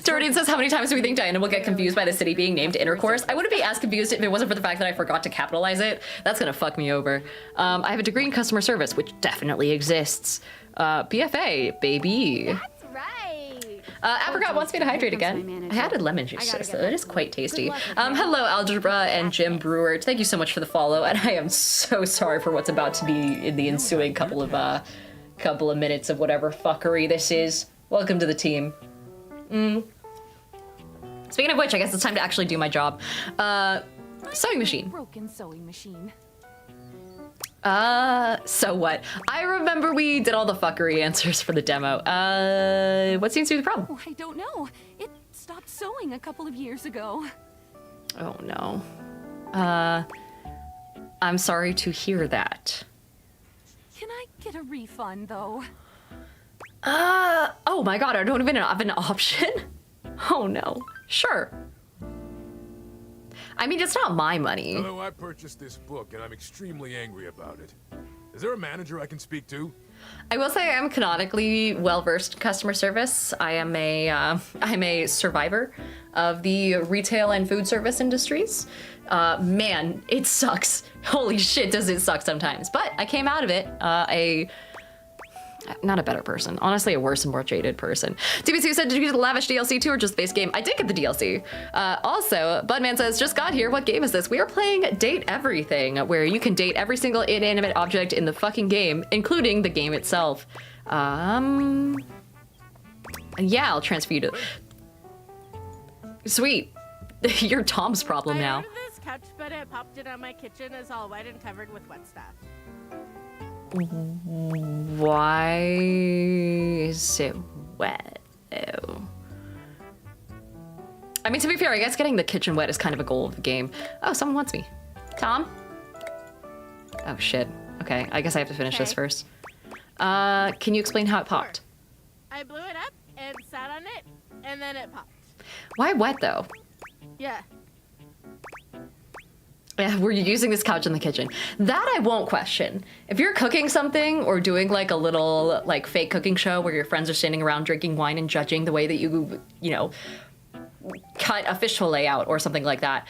Jordan says, how many times do we think Diana will get confused by the city being named Intercourse? I wouldn't be as confused if it wasn't for the fact that I forgot to capitalize it. That's gonna fuck me over. I have a degree in customer service, which definitely exists. BFA, baby. That's right. Apricot wants me to hydrate again. I added lemon juice to this, so it is quite tasty. Hello, Algebra and Jim Brewer. Thank you so much for the follow, and I am so sorry for what's about to be in the ensuing couple of minutes of whatever fuckery this is. Welcome to the team. Speaking of which, I guess it's time to actually do my job. Sewing machine. Broken sewing machine. So what? I remember we did all the fuckery answers for the demo. What seems to be the problem? Oh, I don't know. It stopped sewing a couple of years ago. Oh no. I'm sorry to hear that. Can I get a refund, though? Oh my god, I don't even have an option? Oh no. Sure. I mean, it's not my money. Hello, I purchased this book and I'm extremely angry about it. Is there a manager I can speak to? I will say I'm canonically well-versed in customer service. I'm a survivor of the retail and food service industries. Man, it sucks. Holy shit, does it suck sometimes. But I came out of it not a better person. Honestly, a worse and more jaded person. TBC said, did you get the lavish DLC too or just the base game? I did get the DLC. Also, Budman says, just got here. What game is this? We are playing Date Everything, where you can date every single inanimate object in the fucking game, including the game itself. Yeah, I'll transfer you to... Sweet. You're Tom's problem now. I ordered this couch, but it popped in on my kitchen is all wet and covered with wet stuff. Why is it wet? Ew. I mean, to be fair, I guess getting the kitchen wet is kind of a goal of the game. Oh, someone wants me. Tom? Oh, shit. Okay, I guess I have to finish this first. Can you explain how it popped? I blew it up and sat on it, and then it popped. Why wet, though? Yeah. Yeah, were you using this couch in the kitchen? That I won't question. If you're cooking something or doing like a little like fake cooking show where your friends are standing around drinking wine and judging the way that you know, cut a fish fillet out or something like that,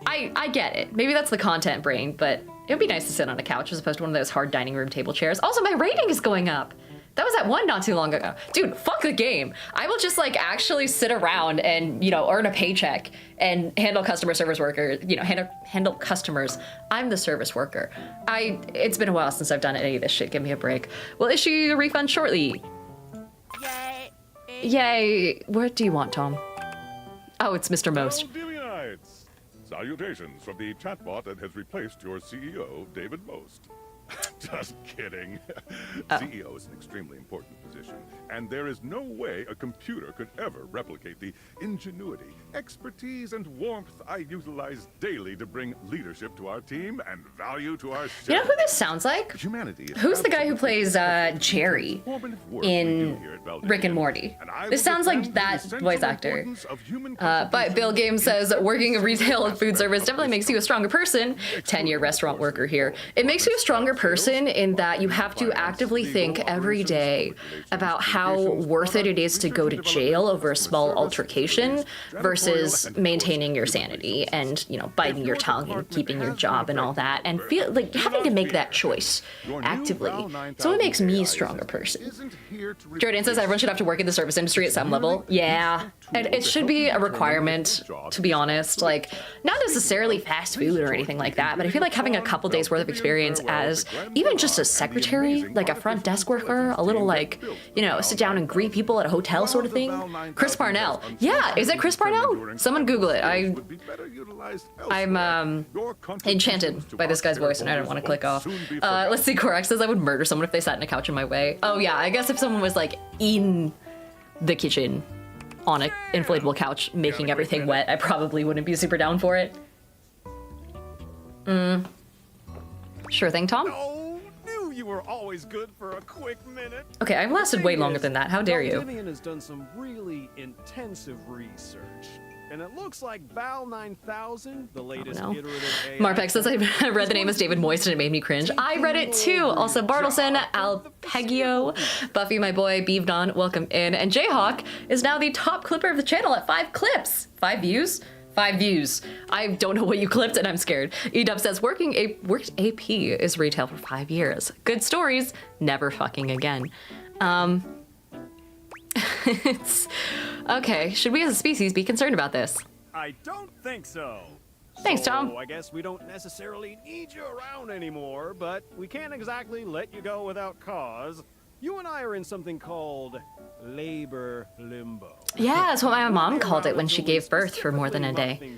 I get it. Maybe that's the content brain, but it would be nice to sit on a couch as opposed to one of those hard dining room table chairs. Also, my rating is going up. That was at 1 not too long ago. Dude, fuck the game. I will just like actually sit around and, you know, earn a paycheck and handle customer service worker, you know, handle customers. I'm the service worker. It's been a while since I've done any of this shit. Give me a break. We'll issue a refund shortly. Yay. Yay. What do you want, Tom? Oh, it's Mr. Most. Devianites. Salutations from the chatbot that has replaced your CEO, David Most. Just kidding. CEO is an extremely important position, and there is no way a computer could ever replicate the ingenuity, expertise, and warmth I utilize daily to bring leadership to our team and value to our You know who this sounds like? humanity. Who's the guy who plays Jerry in Rick and Morty? This sounds like that voice actor. But Bill Games says, working in retail and food service definitely makes you a stronger person. 10-year restaurant worker here. It makes you a stronger person in that you have to actively think every day about how worth it is to go to jail over a small altercation versus maintaining your sanity and, you know, biting your tongue and keeping your job and all that, and feel like having to make that choice actively. So it makes me a stronger person. Jordan says everyone should have to work in the service industry at some level. Yeah, and it should be a requirement, to be honest. Like, not necessarily fast food or anything like that, but I feel like having a couple days worth of experience as even just a secretary, like a front desk worker, a little like, you know, sit down and greet people at a hotel sort of thing. Chris Parnell. Yeah, is it Chris Parnell? Someone Google it. I'm enchanted by this guy's voice and I don't want to click off. Let's see, Korak says I would murder someone if they sat in a couch in my way. Oh yeah, I guess if someone was like in the kitchen on an inflatable couch making everything wet, I probably wouldn't be super down for it. Sure thing, Tom. Oh, New You were always good for a quick minute. Okay, I've lasted way longer than that. How dare you? Vivian has done some really intensive research. And it looks like Val 9000, the latest iterative AI. Marpex says I read the name as David Moist and it made me cringe. I read it too. Also, Bartleson, Alpegio, Buffy, my boy, Beavdon, welcome in. And Jayhawk is now the top clipper of the channel at 5 clips. 5 views? 5 views. I don't know what you clipped and I'm scared. Edub says, worked AP is retail for 5 years. Good stories, never fucking again. It's okay. Should we as a species be concerned about this? I don't think so. Thanks, Tom. I guess we don't necessarily need you around anymore, but we can't exactly let you go without cause. You and I are in something called labor limbo. Yeah, that's what my mom called it when she gave birth for more than a day.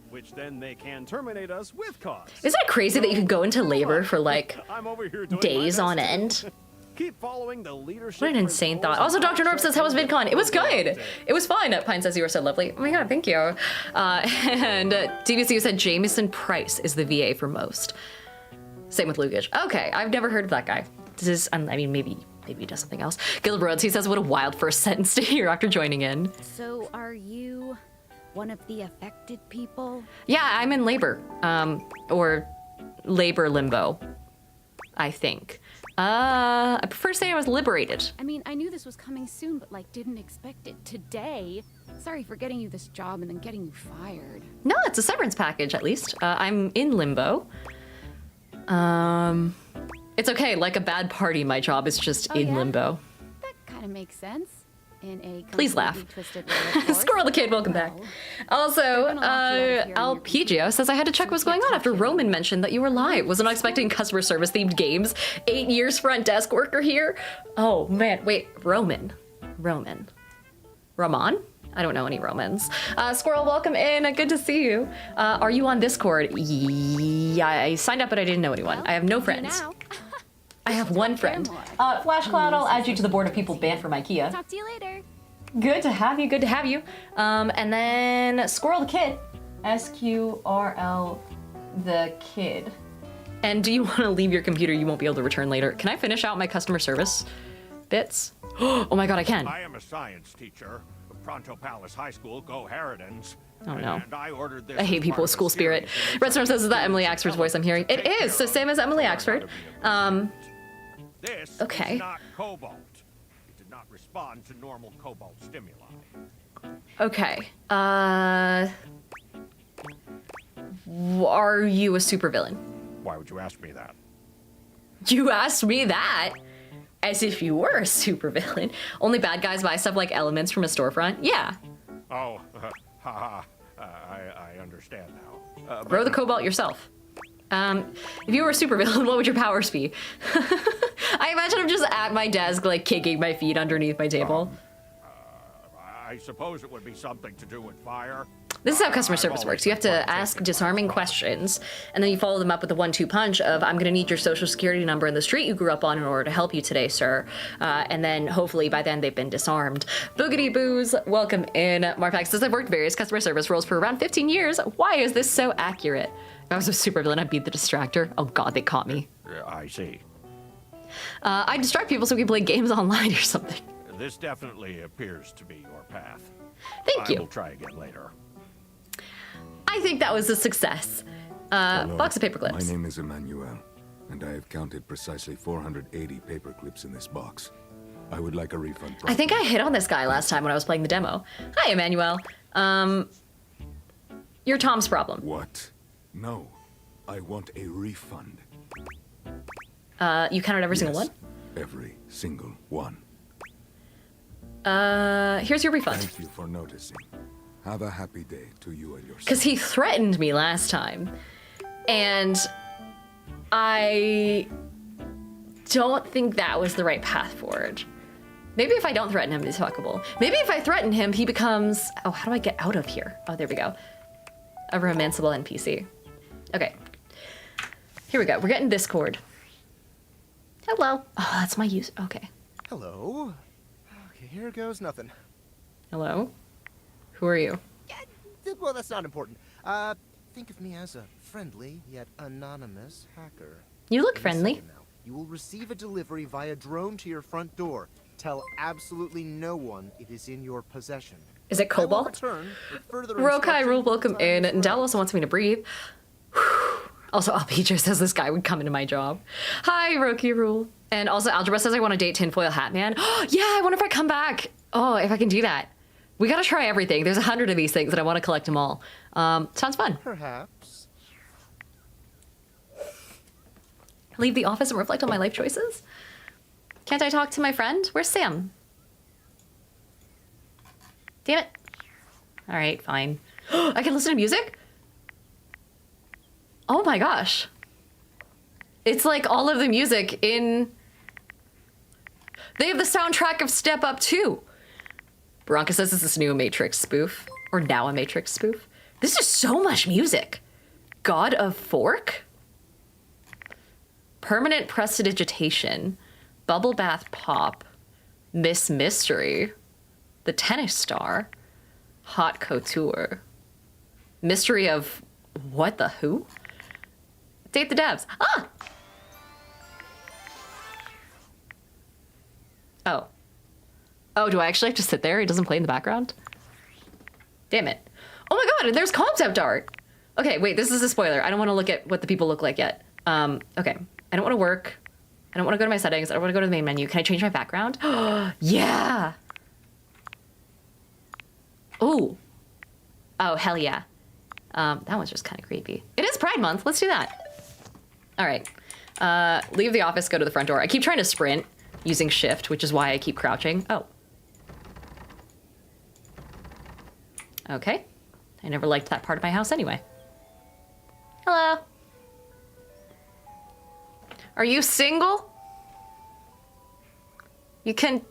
Which then they can terminate us with cause. Isn't that crazy that you could go into labor for like days on end? Keep following the leadership. What an insane thought. Also, Dr. Norb says, how was VidCon? It was good. It was fun. Pine says you were so lovely. Oh my god, thank you. And DBC said Jameson Price is the VA for most. Same with Luggage. Okay, I've never heard of that guy. This is, I mean, maybe he does something else. Gilbert Rhodes, he says, what a wild first sentence to hear after joining in. So are you one of the affected people? Yeah, I'm in labor. Or labor limbo, I think. I prefer to say I was liberated. I mean, I knew this was coming soon, but like didn't expect it today. Sorry for getting you this job and then getting you fired. No, it's a severance package at least. I'm in limbo. It's okay, like a bad party, my job is just in limbo. That kind of makes sense. In a please laugh. Twisted way, of course. Squirrel the Kid, welcome back. Also, Alpegio says I had to check what's going on after Roman mentioned that you were live. Was not expecting customer service themed games. 8 years front desk worker here. Oh man, wait, Roman. Ramon? I don't know any Romans. Squirrel, welcome in. Good to see you. Are you on Discord? Yeah, I signed up, but I didn't know anyone. I have no friends. I have one friend. Flash Cloud, I'll add you to the board of people banned from IKEA. Talk to you later. Good to have you, good to have you. And then Squirrel the Kid. SQRL the Kid. And do you want to leave your computer you won't be able to return later? Can I finish out my customer service bits? Oh my god, I can. I am a science teacher of Pronto Palace High School, Go Harridans. Oh no. And I ordered this. I hate people with school spirit. Redstorm says, is that Emily Axford's voice I'm hearing? It is, so same as Emily Axford. This okay. is not cobalt. It did not respond to normal cobalt stimuli. Okay. Are you a supervillain? Why would you ask me that? You asked me that? As if you were a supervillain. Only bad guys buy stuff like elements from a storefront? Yeah. Oh, haha. I understand now. Grow the cobalt yourself. If you were a supervillain, what would your powers be? I imagine I'm just at my desk, like kicking my feet underneath my table. I suppose it would be something to do with fire. This is how customer service works. You have to ask disarming questions, and then you follow them up with a 1-2 punch of, I'm gonna need your social security number and the street you grew up on in order to help you today, sir. And then hopefully by then they've been disarmed. Boogity Boos, welcome in. Marpax says, I've worked various customer service roles for around 15 years. Why is this so accurate? If I was a supervillain, I'd be the distractor. Oh god, they caught me. I see. I distract people so we can play games online or something. This definitely appears to be your path. Thank you. I will try again later. I think that was a success. Box of paper clips. My name is Emmanuel, and I have counted precisely 480 paper clips in this box. I would like a refund. I think I hit on this guy last time when I was playing the demo. Hi, Emmanuel. You're Tom's problem. What? No, I want a refund. You counted every single one? Every single one. Here's your refund. Thank you for noticing. Have a happy day to you and your son. Because he threatened me last time. And I don't think that was the right path forward. Maybe if I don't threaten him, he's fuckable. Maybe if I threaten him, he becomes... Oh, how do I get out of here? Oh, there we go. A romanceable NPC. Okay. Here we go. We're getting Discord. Hello. Oh, that's my use. Okay. Hello. Okay, here goes nothing. Hello? Who are you? Yeah, well, that's not important. Think of me as a friendly yet anonymous hacker. You look friendly. You will receive a delivery via drone to your front door. Tell absolutely no one it is in your possession. Is it Cobalt? Rokai Rule, welcome in. And Dell also wants me to breathe. Also, Alpejo says this guy would come into my job. Hi, Roki Rule. And also, Algebra says I want to date Tinfoil Hat Man. Yeah, I wonder if I come back. Oh, if I can do that. We gotta try everything. There's 100 of these things and I want to collect them all. Sounds fun. Perhaps. Leave the office and reflect on my life choices? Can't I talk to my friend? Where's Sam? Damn it. All right, fine. I can listen to music? Oh my gosh. It's like all of the music in... They have the soundtrack of Step Up too. Bronca says this is a new Matrix spoof. Or now a Matrix spoof. This is so much music. God of Fork? Permanent Prestidigitation. Bubble Bath Pop. Miss Mystery. The Tennis Star. Hot Couture. Mystery of... What the who? Date the Devs. Ah! Oh. Oh, do I actually have to sit there? It doesn't play in the background? Damn it. Oh my god, and there's concept art! Okay, wait, this is a spoiler. I don't want to look at what the people look like yet. Okay. I don't want to work. I don't want to go to my settings. I don't want to go to the main menu. Can I change my background? Yeah! Ooh. Oh, hell yeah. That one's just kind of creepy. It is Pride Month. Let's do that. All right. Leave the office, go to the front door. I keep trying to sprint using shift, which is why I keep crouching. Oh. Okay. I never liked that part of my house anyway. Hello. Are you single? You can...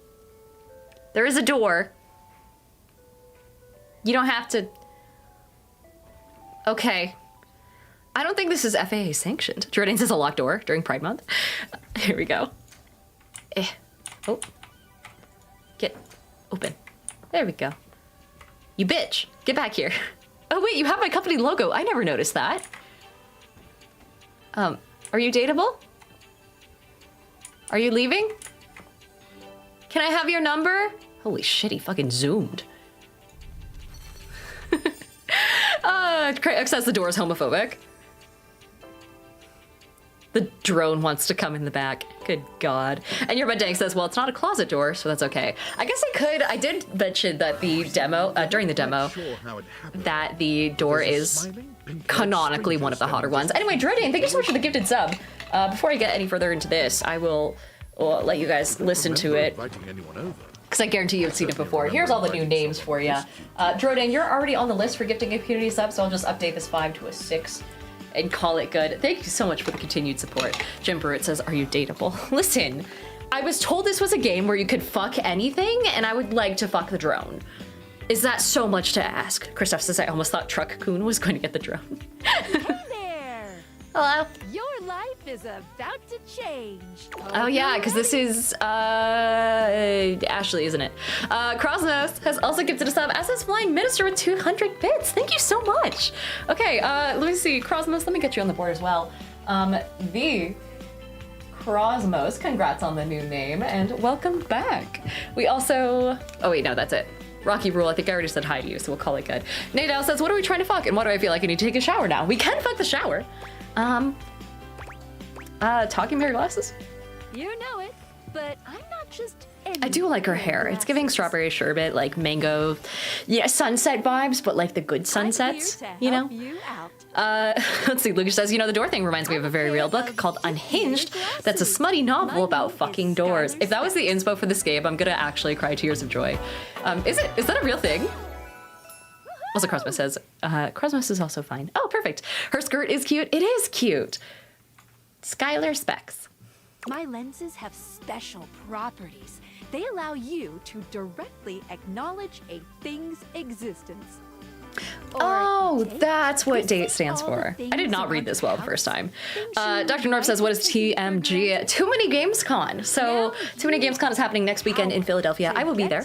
There is a door. You don't have to... Okay. I don't think this is FAA sanctioned. Jordan says a locked door during Pride Month. Here we go. Oh. Get open. There we go. You bitch. Get back here. Oh wait, you have my company logo. I never noticed that. Are you dateable? Are you leaving? Can I have your number? Holy shit, he fucking zoomed. Craig says the door is homophobic. The drone wants to come in the back. Good God. And your Dank says, well, it's not a closet door, so that's okay. I guess I could. I did mention that the demo, during the demo, that the door is canonically one of the hotter ones. Anyway, Jordan, thank you so much for the gifted sub. Before I get any further into this, I will let you guys listen to it, because I guarantee you've seen it before. Here's all the new names for you. Jordan, you're already on the list for gifting a community sub, so I'll just update this 5 to a 6 and call it good. Thank you so much for the continued support. Jim Burritt says, are you dateable? Listen, I was told this was a game where you could fuck anything, and I would like to fuck the drone. Is that so much to ask? Christoph says, I almost thought Truck Coon was going to get the drone. Hey there! Hello. Your life is about to change. Oh yeah, because this is Ashley, isn't it? Krosnos has also gifted a sub, as has Flying Minister with 200 bits. Thank you so much. Okay, let me see. Krosnos, let me get you on the board as well. The Krosmos, congrats on the new name, and welcome back. We also, oh wait, no, that's it. Rocky Rule, I think I already said hi to you, so we'll call it good. Nadal says, what are we trying to fuck? And why do I feel like I need to take a shower now? We can fuck the shower. Talking mirror glasses? You know it, but I'm not just any I do like her hair. It's giving strawberry sherbet, like mango, yeah, sunset vibes, but like the good sunsets, you know? Let's see, Lucas says, you know, the door thing reminds me of a very real book called Unhinged. That's a smutty novel about fucking doors. If that was the inspo for this game, I'm gonna actually cry tears of joy. Is that a real thing? Also, Cosmos says, Cosmos is also fine. Oh, perfect. Her skirt is cute. It is cute. Skylar Specs. My lenses have special properties. They allow you to directly acknowledge a thing's existence. Or Oh, that's what date stands for. I did not read this well the first time. Dr. Norp says, what is TMG? Too Many Games Con. So, Too Many Games Con is happening next weekend in Philadelphia. I will be there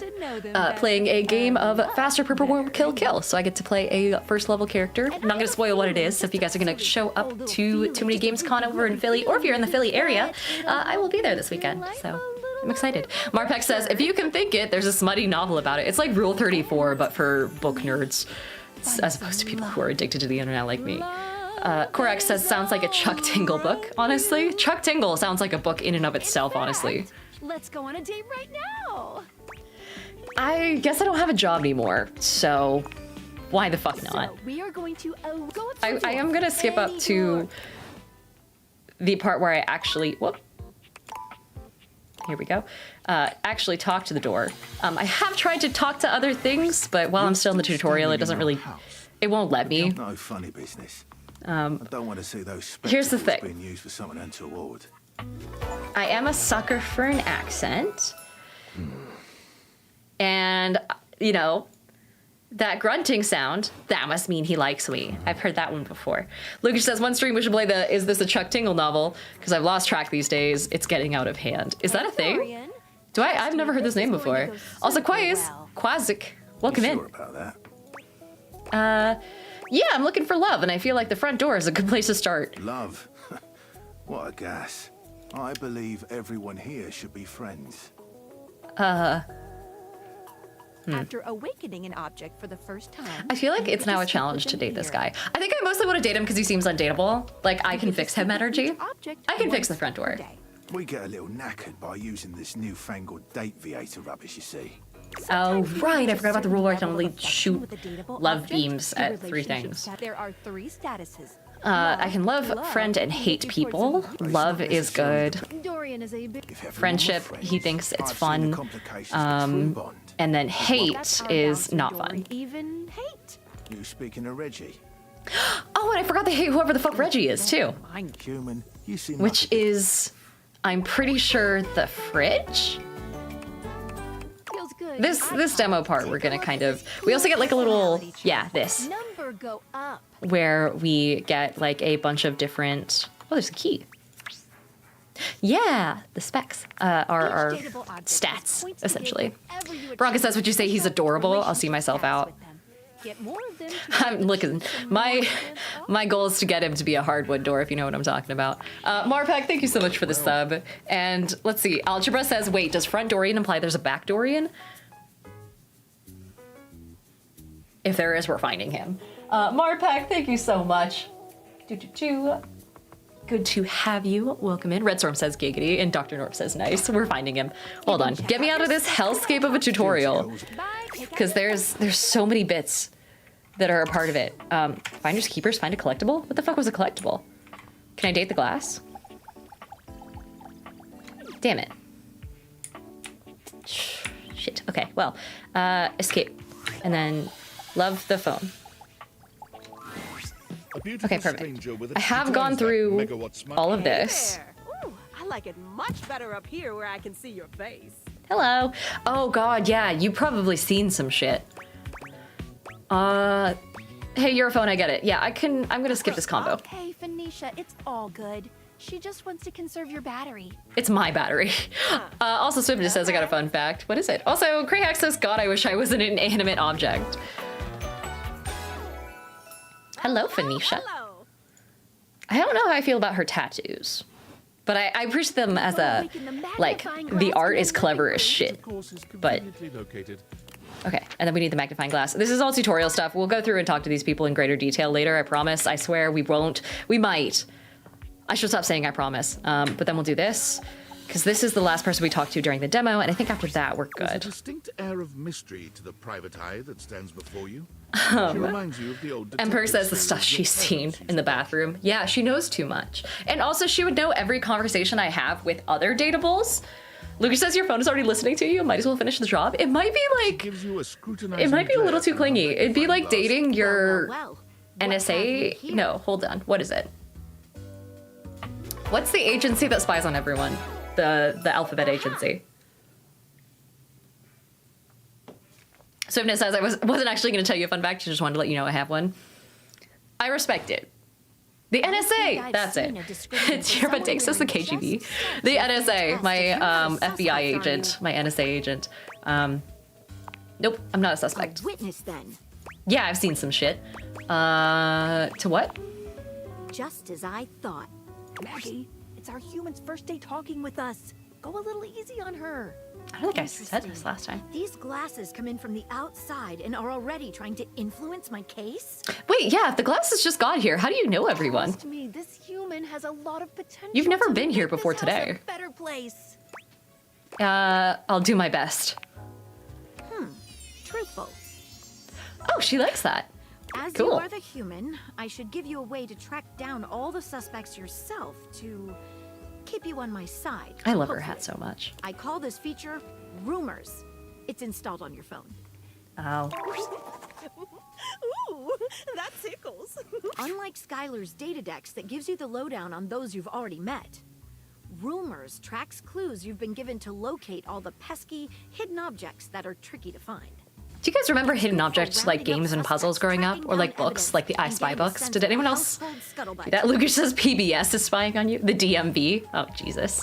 playing a game of Faster, Purple, Kill. So I get to play a first level character. I'm not going to spoil what it is. So if you guys are going to show up to Too Many Games Con over in Philly, or if you're in the Philly area, I will be there this weekend. So I'm excited. Marpeck says, if you can think it, there's a smutty novel about it. It's like Rule 34, but for book nerds, as opposed to people who are addicted to the internet like me. Korak says, sounds like a Chuck Tingle book, honestly. Chuck Tingle sounds like a book in and of itself, honestly. Let's go on a date right now. I guess I don't have a job anymore, so why the fuck not? So we are going to go I am gonna skip up to the part where I actually, whoop. Here we go. Actually talk to the door. I have tried to talk to other things, but while I'm still in the tutorial, it doesn't really, it won't let me. No funny business. I don't want to see those here's the thing. being used for something untoward. I am a sucker for an accent. And, you know, that grunting sound, that must mean he likes me. I've heard that one before. Lucas says, one stream we should play the Is This a Chuck Tingle novel? Because I've lost track these days. It's getting out of hand. Is that a thing? I've never heard this name before. Also, Quazik, welcome in. Sure about that? Yeah, I'm looking for love, and I feel like the front door is a good place to start. Love? What a gas. I believe everyone here should be friends. After awakening an object for the first time. I feel like it's now a challenge to date this guy. I think I mostly want to date him because he seems undateable. Like, I can fix him energy. I can fix the front door. We get a little knackered by using this newfangled date viator rubbish, you see. Oh, right. I forgot about the rule where I can only shoot love beams at 3 things. There are 3 statuses. I can love, friend, and hate people. Love is good. Dorian is a Friendship, he thinks it's fun. And then hate is not fun. Even hate. You speaking of Reggie? Oh, and I forgot to hate whoever the fuck Reggie is, too. Human, you seem Which is, I'm pretty sure, the fridge? Feels good. This demo part, we're gonna kind of... We also get like a little... Yeah, this. Number go up. Where we get like a bunch of different... Oh, there's a key. Yeah, the specs are stats, essentially. Bronca says, would you say he's adorable? I'll see myself out. I'm looking. My goal is to get him to be a hardwood door, if you know what I'm talking about. Marpack, thank you so much for the sub. And let's see. Algebra says, wait, does front Dorian imply there's a back Dorian? If there is, we're finding him. Marpack, thank you so much. Good to have you. Welcome in. Redstorm says giggity, and Dr. Norp says nice. We're finding him. Hold on. Get me out of this hellscape of a tutorial. Because there's so many bits that are a part of it. Finders keepers, find a collectible? What the fuck was a collectible? Can I date the glass? Damn it. Shit. Okay, well, escape. And then love the phone. Okay, perfect. I have gone through all of this. Ooh, I like it much better up here where I can see your face. Hello. Oh god, yeah, you've probably seen some shit. Hey, you're a phone, I get it. Yeah, I'm gonna skip this combo. Okay, Phoenicia, it's all good. She just wants to conserve your battery. It's my battery. Also, Swim just says I got a fun fact. What is it? Also, Crayhack says, God, I wish I was an inanimate object. Hello, Phoenicia. Hello. I don't know how I feel about her tattoos, but I appreciate them as a, like, the art is clever as shit, but... Okay, and then we need the magnifying glass. This is all tutorial stuff. We'll go through and talk to these people in greater detail later, I promise. I swear we won't. We might. I should stop saying I promise. But then we'll do this, because this is the last person we talked to during the demo, and I think after that we're good. There's a distinct air of mystery to the private eye that stands before you. She reminds you of the old Emperor says the stuff she's seen in the bathroom. Yeah, she knows too much. And also she would know every conversation I have with other dateables. Lucas says your phone is already listening to you. Might as well finish the job. It might be like, it might be a little too clingy. It'd be like dating your NSA. No, hold on. What is it? What's the agency that spies on everyone? The alphabet agency. Swipnet says I wasn't actually going to tell you a fun fact. I just wanted to let you know I have one. I respect it. The NSA, that's it. It's your but takes us the KGB. The NSA, my FBI agent, my NSA agent. Nope, I'm not a suspect. Witness then. Yeah, I've seen some shit. To what? Just as I thought. Maggie, it's our human's first day talking with us. Go a little easy on her. I don't think I said this last time. These glasses come in from the outside and are already trying to influence my case? Wait, yeah, if the glasses just got here, how do you know everyone? To me, this human has a lot of potential. You've never been here before today. A better place. I'll do my best. Truthful. Oh, she likes that. As cool. You are the human, I should give you a way to track down all the suspects yourself to keep you on my side. I love her hat so much. I call this feature Rumors. It's installed on your phone. Oh. Ooh, that tickles. Unlike Skylar's Datadex that gives you the lowdown on those you've already met, Rumors tracks clues you've been given to locate all the pesky, hidden objects that are tricky to find. Do you guys remember hidden objects like games and puzzles growing up? Or like books, like the I Spy books? Did anyone else? That Lucas says PBS is spying on you? The DMV? Oh, Jesus.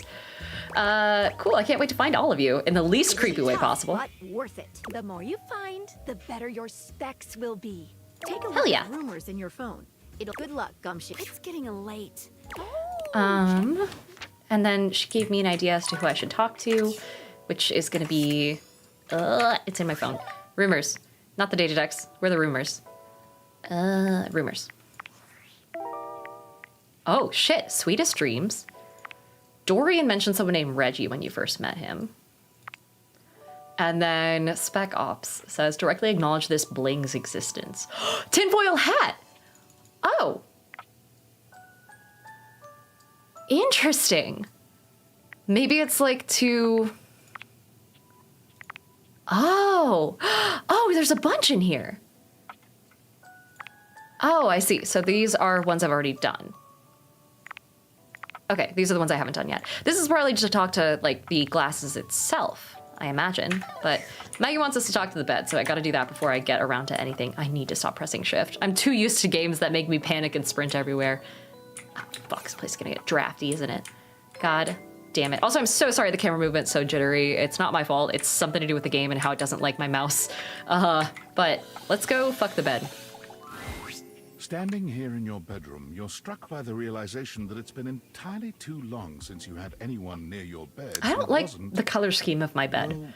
Cool, I can't wait to find all of you in the least creepy way possible. But worth it. The more you find, the better your specs will be. Take a Hell look yeah. at Rumors in your phone. Good luck, Gumshoe. It's getting late. And then she gave me an idea as to who I should talk to, which is gonna be, it's in my phone. Rumors, not the Datadex. Where are the rumors? Rumors. Oh shit, Sweetest Dreams. Dorian mentioned someone named Reggie when you first met him. And then Spec Ops says, directly acknowledge this bling's existence. Tinfoil hat! Oh. Interesting. Maybe it's like to... Oh. Oh, there's a bunch in here. Oh, I see. So these are ones I've already done. Okay, these are the ones I haven't done yet. This is probably just to talk to, like, the glasses itself, I imagine. But Maggie wants us to talk to the bed, so I gotta do that before I get around to anything. I need to stop pressing shift. I'm too used to games that make me panic and sprint everywhere. Oh, fuck, this place is gonna get drafty, isn't it? God damn it. Also, I'm so sorry the camera movement's so jittery. It's not my fault. It's something to do with the game and how it doesn't like my mouse. But let's go fuck the bed. Standing here in your bedroom, you're struck by the realization that it's been entirely too long since you had anyone near your bed. I don't like the color scheme of my bed. Well,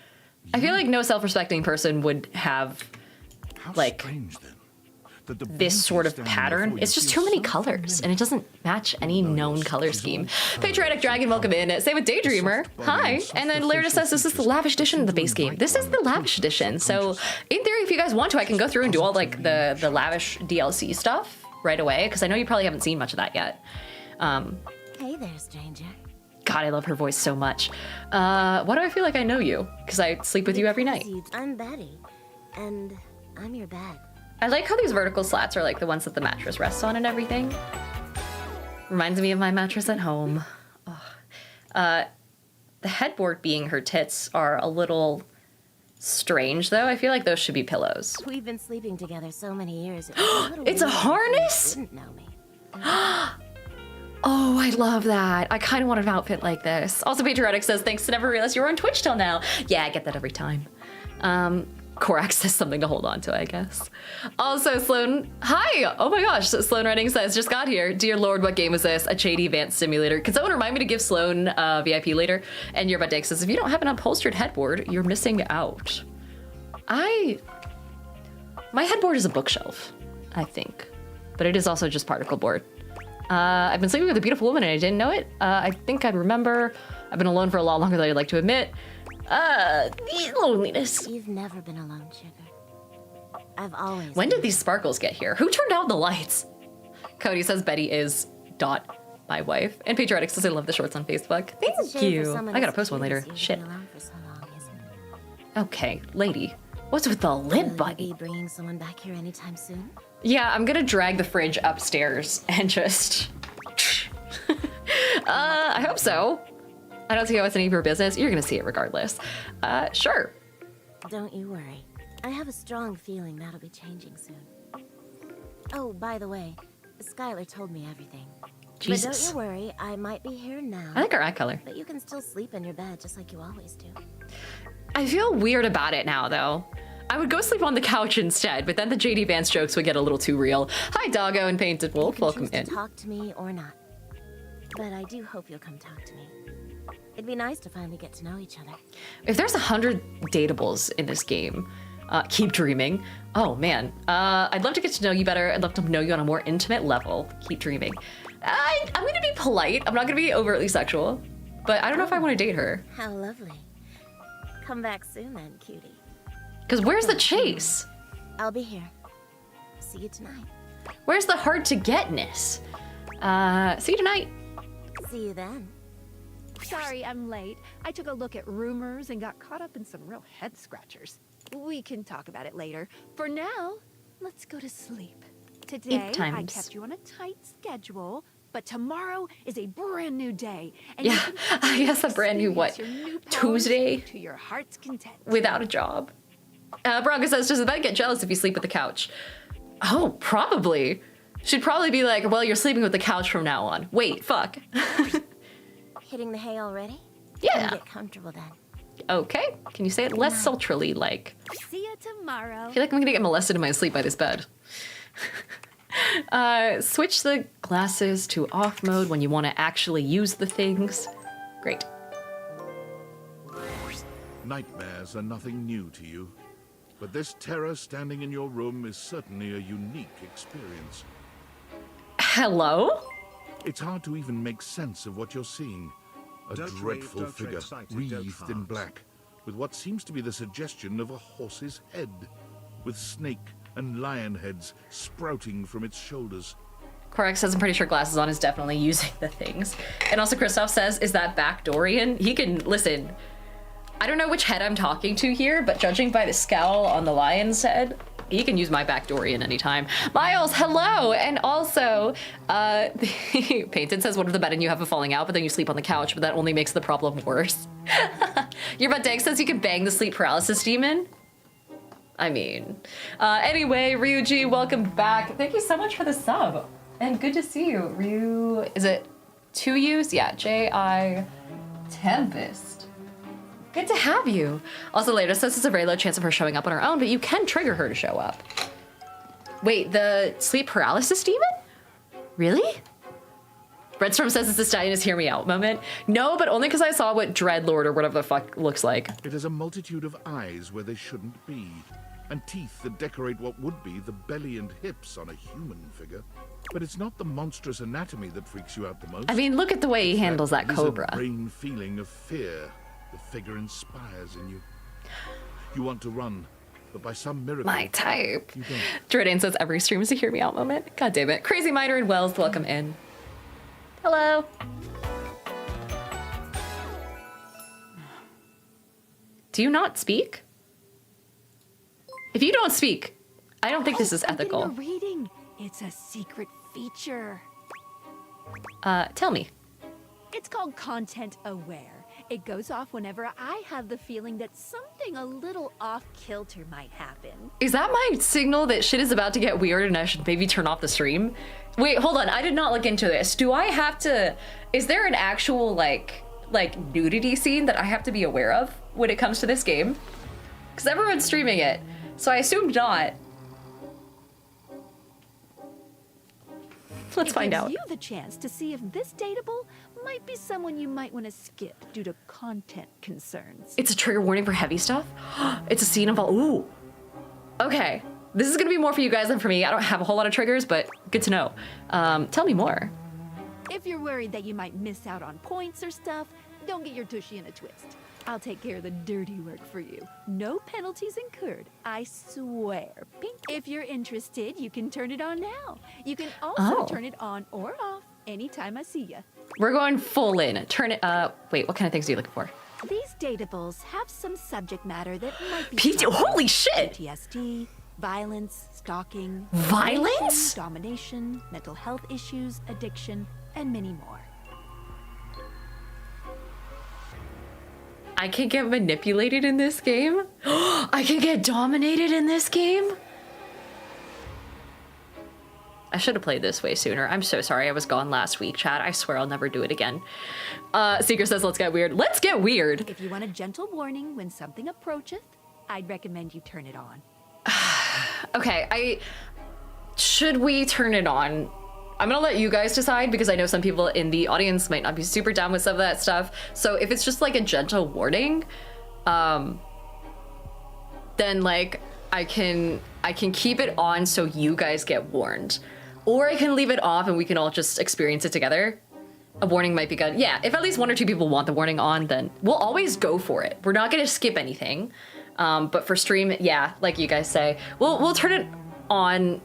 I feel like no self-respecting person would have, like, strange, then, this sort of pattern. It's just too many colors, and it doesn't match any known color scheme. Patriotic Dragon, welcome in. Same with Daydreamer. Hi. And then Lerda says this is the lavish edition of the base game. This is the lavish edition. So in theory, if you guys want to, I can go through and do all like the lavish DLC stuff right away, because I know you probably haven't seen much of that yet. Hey there, stranger. God, I love her voice so much. Why do I feel like I know you? Because I sleep with you every night. I'm Betty, and I'm your bed. I like how these vertical slats are like the ones that the mattress rests on and everything. Reminds me of my mattress at home. The headboard being her tits are a little strange, though. I feel like those should be pillows. We've been sleeping together so many years. It's a harness? You didn't know me. Oh, I love that. I kind of want an outfit like this. Also, Patriotic says, thanks to never realize you were on Twitch till now. Yeah, I get that every time. Korax says something to hold on to, I guess. Also, Sloan, hi! Oh my gosh, Sloan Redding says, just got here. Dear Lord, what game is this? A Chady Advanced Simulator. Can someone remind me to give Sloan VIP later? And Your Butt Dick says, if you don't have an upholstered headboard, you're missing out. My headboard is a bookshelf, I think. But it is also just particle board. I've been sleeping with a beautiful woman and I didn't know it. I think I'd remember. I've been alone for a lot longer than I'd like to admit. Loneliness. You've never been alone, sugar. I've always. When did these sparkles get here? Who turned out the lights? Cody says Betty is ... my wife. And Patriotic says I love the shorts on Facebook. Thank you. I gotta post one later. Shit. Okay, lady. What's with the lid button? Be bringing someone back here anytime soon? Yeah, I'm gonna drag the fridge upstairs and just... I hope so. I don't see how it's any of your business. You're gonna see it regardless. Sure. Don't you worry. I have a strong feeling that'll be changing soon. Oh, by the way, Skylar told me everything. Jesus. But don't you worry, I might be here now. I like her eye color. But you can still sleep in your bed just like you always do. I feel weird about it now, though. I would go sleep on the couch instead, but then the JD Vance jokes would get a little too real. Hi, Doggo and Painted Wolf. Welcome in. Talk to me or not. But I do hope you'll come talk to me. It'd be nice to finally get to know each other. If there's 100 dateables in this game, keep dreaming. Oh, man. I'd love to get to know you better. I'd love to know you on a more intimate level. Keep dreaming. I'm going to be polite. I'm not going to be overtly sexual. But I don't know if I want to date her. How lovely. Come back soon then, cutie. Because where's the chase? I'll be here. See you tonight. Where's the hard-to-getness? See you tonight. See you then. Sorry, I'm late. I took a look at rumors and got caught up in some real head scratchers. We can talk about it later. For now, let's go to sleep. Today, I kept you on a tight schedule, but tomorrow is a brand new day. And yeah, I guess a brand new what? Tuesday? To your heart's content. Without a job. Bronco says, does the bed get jealous if you sleep with the couch? Oh, probably. She'd probably be like, well, you're sleeping with the couch from now on. Wait, fuck. Hitting the hay already? Yeah. Get comfortable then. Okay. Can you say it less sultrily, like? See you tomorrow. I feel like I'm gonna get molested in my sleep by this bed. Switch the glasses to off mode when you want to actually use the things. Great. Nightmares are nothing new to you, but this terror standing in your room is certainly a unique experience. Hello? It's hard to even make sense of what you're seeing. A dreadful figure, wreathed in black, with what seems to be the suggestion of a horse's head, with snake and lion heads sprouting from its shoulders. Korak says, I'm pretty sure glasses on is definitely using the things. And also Christoph says, is that backdoorian? He can, listen, I don't know which head I'm talking to here, but judging by the scowl on the lion's head, he can use my backdoorian anytime. Miles, hello! And also, Painted says, what if the bed and you have a falling out, but then you sleep on the couch, but that only makes the problem worse. Your butt Dank says you can bang the sleep paralysis demon. I mean, anyway, Ryuji, welcome back. Thank you so much for the sub. And good to see you. Ryu, is it 2 U's? Yeah, J-I Tempest. Good to have you. Also, Leda says it's a very low chance of her showing up on her own, but you can trigger her to show up. Wait, the sleep paralysis demon? Really? Redstorm says it's a Stylion's hear me out moment. No, but only because I saw what Dreadlord or whatever the fuck looks like. It has a multitude of eyes where they shouldn't be, and teeth that decorate what would be the belly and hips on a human figure. But it's not the monstrous anatomy that freaks you out the most. I mean, look at the way he handles that cobra. There's a brain feeling of fear the figure inspires in you. You want to run, but by some miracle, my type. You don't. Jordan says every stream is a hear me out moment. God damn it. Crazy Miner and Wells, welcome in. Hello. Do you not speak? If you don't speak, I don't think this is ethical. I'm getting a reading. It's a secret feature. Tell me. It's called Content Aware. It goes off whenever I have the feeling that something a little off-kilter might happen. Is that my signal that shit is about to get weird and I should maybe turn off the stream? Wait, hold on. I did not look into this. Do I have to... Is there an actual, like nudity scene that I have to be aware of when it comes to this game? Because everyone's streaming it, so I assumed not. Let's find out. It gives you the chance to see if this dateable might be someone you might want to skip due to content concerns. It's a trigger warning for heavy stuff? It's a scene of all... Ooh. Okay. This is going to be more for you guys than for me. I don't have a whole lot of triggers, but good to know. Tell me more. If you're worried that you might miss out on points or stuff, don't get your tushy in a twist. I'll take care of the dirty work for you. No penalties incurred, I swear. Pink. If you're interested, you can turn it on now. You can also turn it on or off anytime I see you. We're going full in. Turn it, wait, what kind of things are you looking for? These dateables have some subject matter that might be... Holy shit! PTSD, violence, stalking... Violence? Domination, mental health issues, addiction, and many more. I can get manipulated in this game? I can get dominated in this game? I should have played this way sooner. I'm so sorry I was gone last week, chat. I swear I'll never do it again. Seeker says, let's get weird. Let's get weird. If you want a gentle warning when something approacheth, I'd recommend you turn it on. Okay, should we turn it on? I'm gonna let you guys decide because I know some people in the audience might not be super down with some of that stuff. So if it's just like a gentle warning, then like I can keep it on so you guys get warned. Or I can leave it off and we can all just experience it together. A warning might be good. Yeah, if at least 1 or 2 people want the warning on, then we'll always go for it. We're not gonna skip anything. But for stream, yeah, like you guys say, we'll turn it on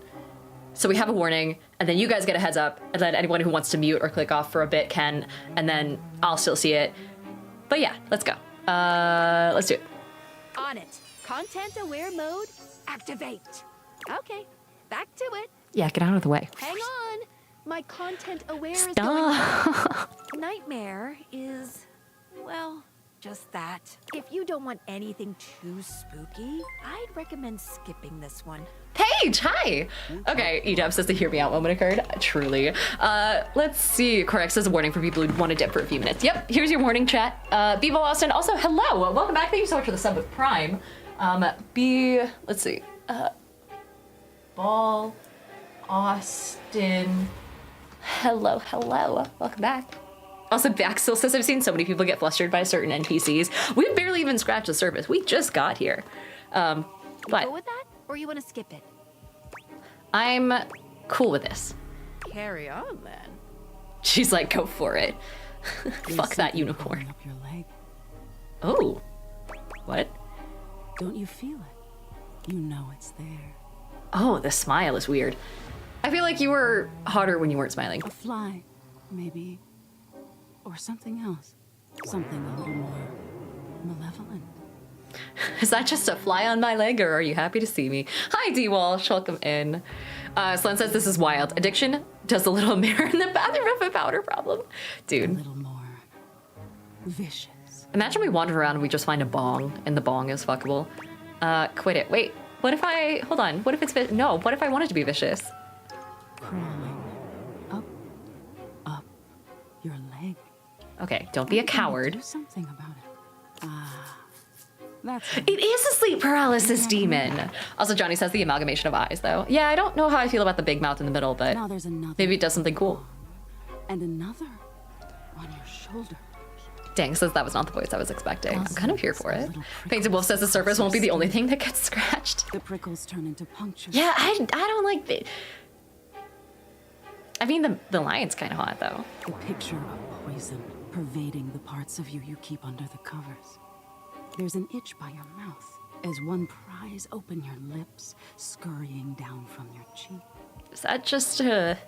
so we have a warning, and then you guys get a heads up, and then anyone who wants to mute or click off for a bit can, and then I'll still see it. But yeah, let's go. Let's do it. On it. Content aware mode, activate. Okay, back to it. Yeah, get out of the way. Hang on. My content aware is Stop. going. Nightmare is, well, just that. If you don't want anything too spooky, I'd recommend skipping this one. Paige, hi! Okay, Edub says the hear me out moment occurred. Truly. Let's see. Correct says a warning for people who want to dip for a few minutes. Yep, here's your warning, chat. Bevo Austin, also hello. Welcome back. Thank you so much for the sub with Prime. Let's see. Ball Austin. Hello. Welcome back. Also, Baxil says I've seen so many people get flustered by certain NPCs. We've barely even scratched the surface. We just got here. But Go with that, or you want to skip it? I'm cool with this. Carry on then. She's like, go for it. Fuck that unicorn. Up your leg. Oh. What? Don't you feel it? You know it's there. Oh, the smile is weird. I feel like you were hotter when you weren't smiling. A fly, maybe. Or something else. Something a little more malevolent. Is that just a fly on my leg, or are you happy to see me? Hi, D-Walsh. Welcome in. Sloan says this is wild. Addiction does a little mirror in the bathroom of a powder problem. Dude. A little more vicious. Imagine we wander around and we just find a bong, and the bong is fuckable. Quit it. Wait, what if I... Hold on. What if it's... No, what if I want it to be vicious? Crawling up your leg. Okay, don't be a coward. Do something about it. That's it is a sleep paralysis demon. Also, Johnny says the amalgamation of eyes, though. Yeah, I don't know how I feel about the big mouth in the middle, but now there's another maybe it does something cool. And another on your shoulder. Dang, says that was not the voice I was expecting. I'm kind of here for it. Painted Wolf says the surface won't be the only thing that gets scratched. The prickles turn into punctures. Yeah, I don't like the... I mean, the lion's kind of hot, though. The picture of poison pervading the parts of you keep under the covers. There's an itch by your mouth as one pries open your lips, scurrying down from your cheek. Is that just a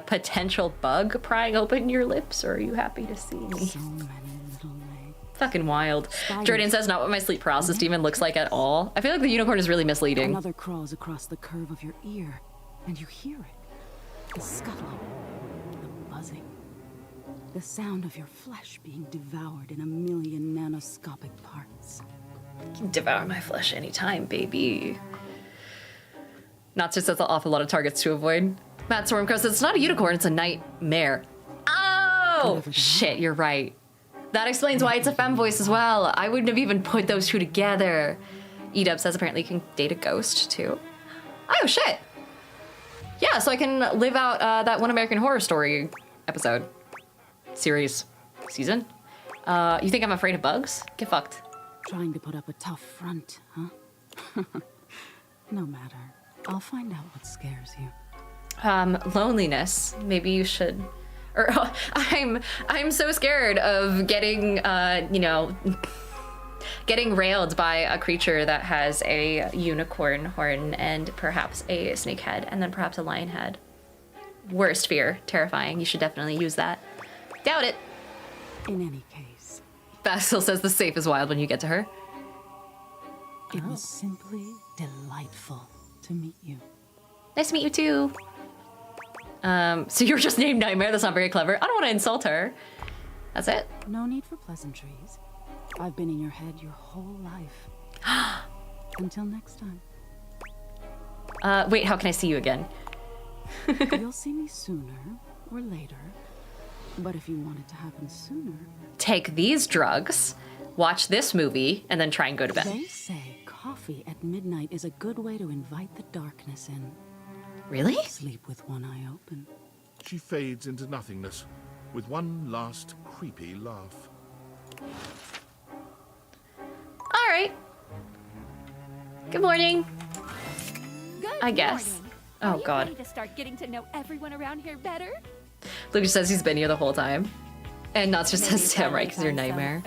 potential bug prying open your lips, or are you happy to see me? So many little legs. Fucking wild. Jordan says not what my sleep paralysis demon looks like at all. I feel like the unicorn is really misleading. Another crawls across the curve of your ear, and you hear it. The scuttling, the buzzing. The sound of your flesh being devoured in a million nanoscopic parts. You can devour my flesh anytime, baby. Natsu says an awful lot of targets to avoid. Matt Stormcrow says it's not a unicorn, it's a nightmare. Oh, shit, you're right. That explains why it's a femme voice as well. I wouldn't have even put those two together. Edub says apparently you can date a ghost, too. Oh, shit. Yeah, so I can live out that One American Horror Story episode. Series. Season. You think I'm afraid of bugs? Get fucked. Trying to put up a tough front, huh? No matter. I'll find out what scares you. Loneliness. Maybe you should... Or, I'm so scared of getting, getting railed by a creature that has a unicorn horn and perhaps a snake head and then perhaps a lion head. Worst fear. Terrifying. You should definitely use that. Doubt it. In any case. Basil says the safe is wild when you get to her. It was simply delightful to meet you. Nice to meet you too. So you're just named Nightmare? That's not very clever. I don't want to insult her. That's it. No need for pleasantries. I've been in your head your whole life. Until next time. Wait, how can I see you again? You'll see me sooner or later. But if you want it to happen sooner... Take these drugs, watch this movie, and then try and go to bed. They say coffee at midnight is a good way to invite the darkness in. Really? Sleep with one eye open. She fades into nothingness with one last creepy laugh. All right. Good morning. Good I guess. morning. Oh, Are you God. ready to start getting to know everyone around here better? Lucas says he's been here the whole time. And Nuts just says, damn right, because you're a nightmare.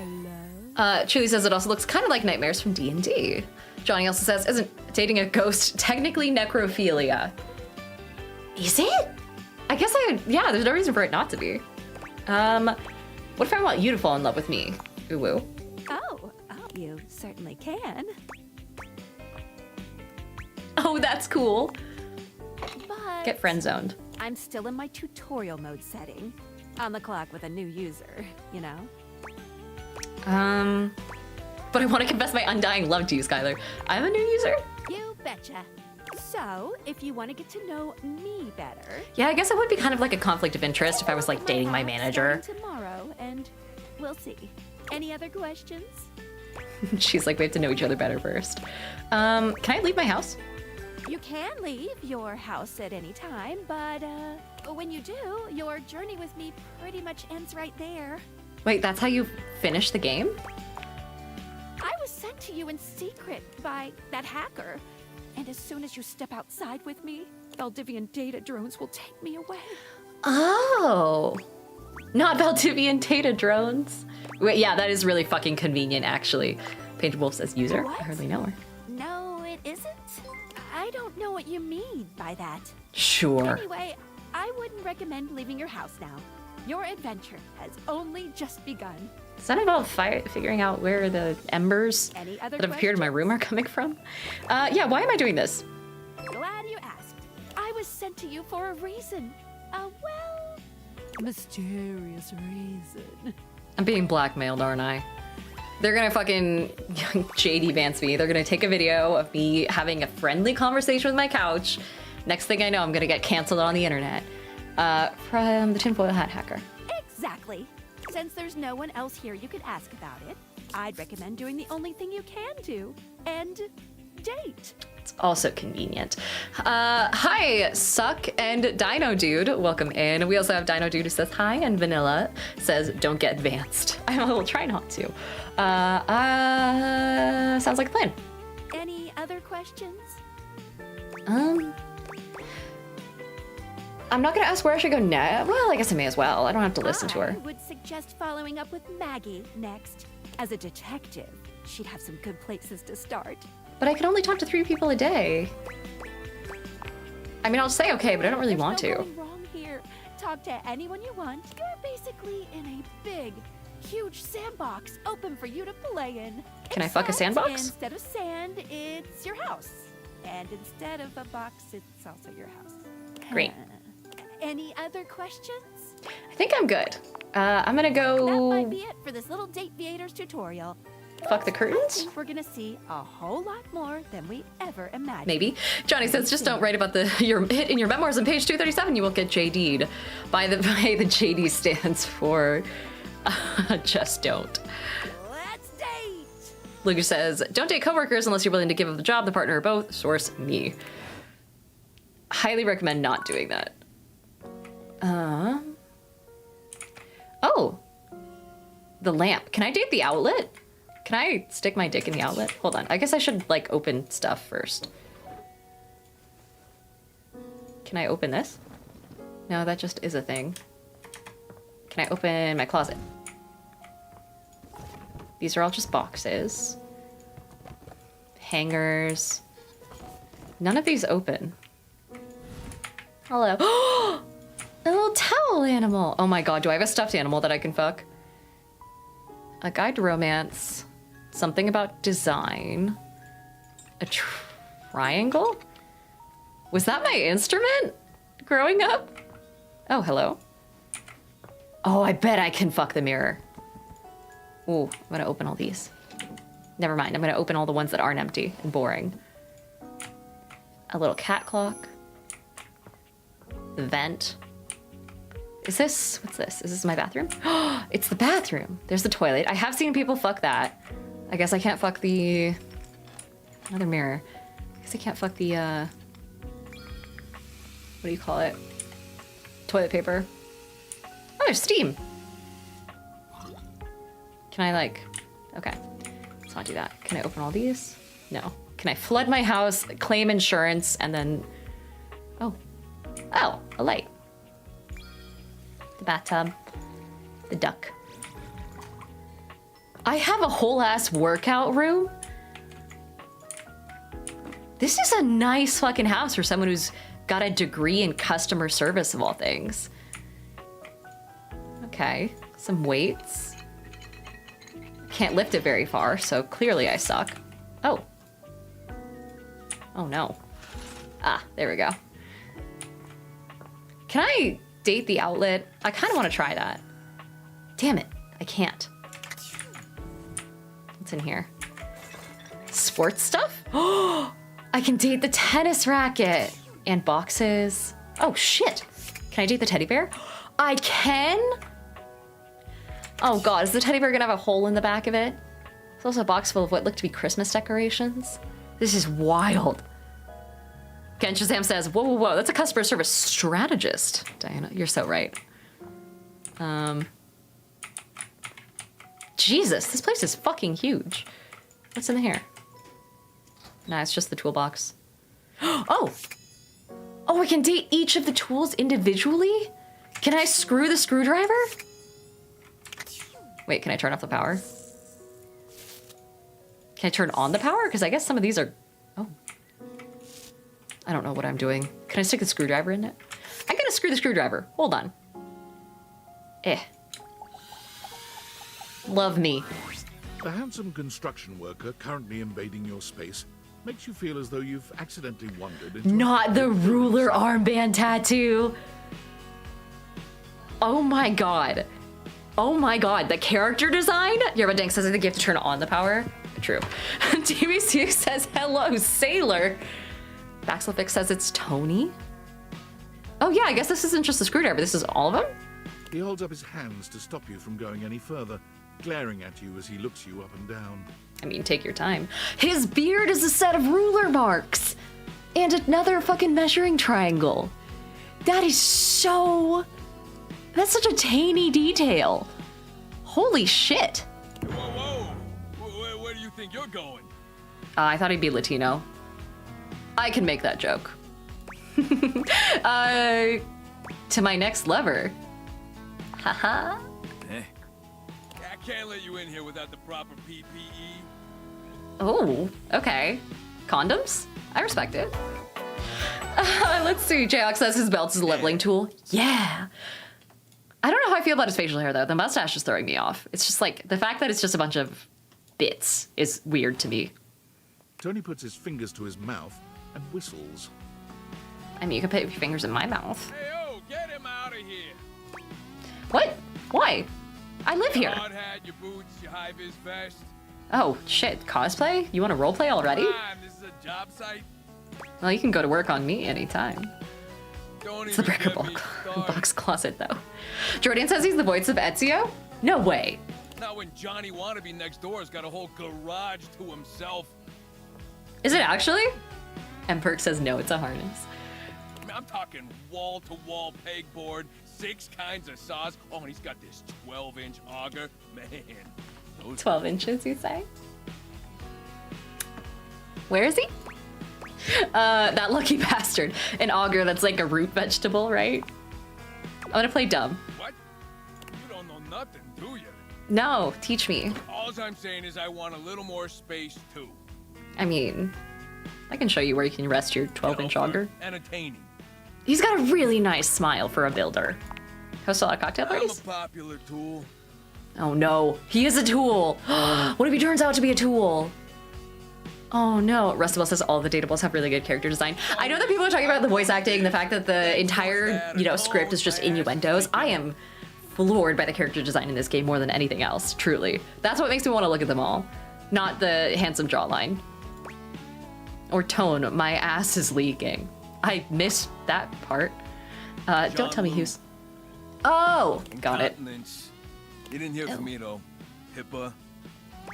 Chili says it also looks kind of like nightmares from D&D. Johnny also says, isn't dating a ghost technically necrophilia? Is it? I guess yeah, there's no reason for it not to be. What if I want you to fall in love with me? Ooh woo. Oh, you certainly can. Oh, that's cool. But Get friend zoned. I'm still in my tutorial mode setting. On the clock with a new user, you know? But I want to confess my undying love to you, Skylar. I'm a new user? You betcha. So, if you want to get to know me better... Yeah, I guess it would be kind of like a conflict of interest if I was like dating my manager. Tomorrow, and we'll see. Any other questions? She's like, we have to know each other better first. Can I leave my house? You can leave your house at any time, but when you do, your journey with me pretty much ends right there. Wait, that's how you finish the game? I was sent to you in secret by that hacker. And as soon as you step outside with me, Valdivian data drones will take me away. Oh. Not Valdivian data drones. Wait, yeah, that is really fucking convenient, actually. Painted Wolf says user. What? I hardly know her. No, it isn't. I don't know what you mean by that. Sure. Anyway, I wouldn't recommend leaving your house now. Your adventure has only just begun. Does that involve figuring out where the embers Any other that have appeared in my room are coming from? Yeah, why am I doing this? Glad you asked. I was sent to you for a reason. A, well, mysterious reason. I'm being blackmailed, aren't I? They're gonna fucking JD Vance me. They're gonna take a video of me having a friendly conversation with my couch. Next thing I know, I'm gonna get canceled on the internet from the tinfoil hat hacker. Exactly. Since there's no one else here you could ask about it, I'd recommend doing the only thing you can do, and date. It's also convenient. Hi, Suck and Dino Dude. Welcome in. We also have Dino Dude who says hi, and Vanilla says don't get advanced. I will try not to. Sounds like a plan. Any other questions? I'm not gonna ask where I should go next. Well, I guess I may as well. I don't have to listen to her. I would suggest following up with Maggie next. As a detective, she'd have some good places to start. But I can only talk to 3 people a day. I mean, I'll say okay, but I don't really want to. Going wrong here. Talk to anyone you want. You're basically in a big, huge sandbox open for you to play in. Can I fuck a Except sandbox? Instead of sand, it's your house. And instead of a box, it's also your house. Great. Any other questions? I think I'm good. I'm gonna go... That might be it for this little Date Viators tutorial. Fuck the I curtains? think we're gonna see a whole lot more than we ever imagined. Maybe. Johnny says, just don't write about your hit in your memoirs on page 237. You won't get JD'd. By the JD stands for just don't. Let's date. Lucas says, don't date coworkers unless you're willing to give up the job, the partner, or both. Source, me. Highly recommend not doing that. Oh. The lamp. Can I date the outlet? Can I stick my dick in the outlet? Hold on. I guess I should, like, open stuff first. Can I open this? No, that just is a thing. Can I open my closet? These are all just boxes. Hangers. None of these open. Hello. A little towel animal. Oh my god, do I have a stuffed animal that I can fuck? A guide to romance. Something about design. A triangle? Was that my instrument growing up? Oh, hello. Oh, I bet I can fuck the mirror. Ooh, I'm gonna open all these. Never mind, I'm gonna open all the ones that aren't empty and boring. A little cat clock. vent. Is this, what's this? Is this my bathroom? It's the bathroom. There's the toilet. I have seen people fuck that. I guess I can't fuck the, another mirror. I guess I can't fuck the, what do you call it? Toilet paper. Oh, there's steam. Can I like, okay, let's not do that. Can I open all these? No. Can I flood my house, claim insurance, and then, oh, a light. The bathtub, the duck. I have a whole ass workout room. This is a nice fucking house for someone who's got a degree in customer service of all things. Okay, some weights. Can't lift it very far, so clearly I suck. Oh. Oh no. Ah, there we go. Can I date the outlet? I kind of want to try that. Damn it, I can't. What's in here? Sports stuff? Oh, I can date the tennis racket and boxes. Oh shit. Can I date the teddy bear? I can? Oh god, is the teddy bear gonna have a hole in the back of it? There's also a box full of what look to be Christmas decorations. This is wild. Ken Shazam says, whoa, whoa, whoa, that's a customer service strategist. Diana, you're so right. Jesus, this place is fucking huge. What's in here? Nah, it's just the toolbox. Oh! Oh, I can date each of the tools individually? Can I screw the screwdriver? Wait, can I turn off the power? Can I turn on the power? Because I guess some of these are... Oh. I don't know what I'm doing. Can I stick the screwdriver in it? I gotta screw the screwdriver. Hold on. Love me. The handsome construction worker currently invading your space makes you feel as though you've accidentally wandered into... Not the ruler armband tattoo. Oh my god. Oh my god, the character design? Yerba Dank says I think you have to turn on the power. True. TBC says, hello, sailor. Baxlefix says it's Tony. Oh yeah, I guess this isn't just the screwdriver, this is all of them? He holds up his hands to stop you from going any further, glaring at you as he looks you up and down. I mean, take your time. His beard is a set of ruler marks. And another fucking measuring triangle. That is so... That's such a tiny detail. Holy shit. Whoa, whoa. Where do you think you're going? I thought he'd be Latino. I can make that joke. To my next lover. Haha. I can't let you in here without the proper PPE. Oh, okay. Condoms? I respect it. Let's see. Jayok says his belt is a leveling tool. Yeah. I don't know how I feel about his facial hair, though. The mustache is throwing me off. It's just like, the fact that it's just a bunch of bits is weird to me. Tony puts his fingers to his mouth and whistles. I mean, you can put your fingers in my mouth. Hey, oh, get him out of here. What? Why? I live here. Hard hat, your boots, your high-vis vest. Oh, shit. Cosplay? You want to roleplay already? Come on, this is a job site. Well, you can go to work on me anytime. Don't It's the breaker box closet, though. Jordan says he's the voice of Ezio? No way. Not when Johnny Wannabe next door has got a whole garage to himself. Is it actually? And Perk says no, it's a harness. I mean, I'm talking wall-to-wall pegboard, 6 kinds of saws. Oh, and he's got this 12-inch auger. Man. 12 inches, you say? Where is he? That lucky bastard. An auger that's like a root vegetable, right? I'm gonna play dumb. What? You don't know nothing, do you? No, teach me. All I'm saying is I want a little more space, too. I mean, I can show you where you can rest your 12-inch auger. Entertaining. He's got a really nice smile for a builder. Host a lot of cocktail parties? I'm a popular tool. Oh no, he is a tool. What if he turns out to be a tool? Oh no, Rustable says all the dateables have really good character design. I know that people are talking about the voice acting, the fact that the entire, script is just innuendos. I am floored by the character design in this game more than anything else, truly. That's what makes me want to look at them all. Not the handsome jawline. Or tone, my ass is leaking. I missed that part. Don't tell me who's... Oh, got it. You didn't hear from me though. HIPAA.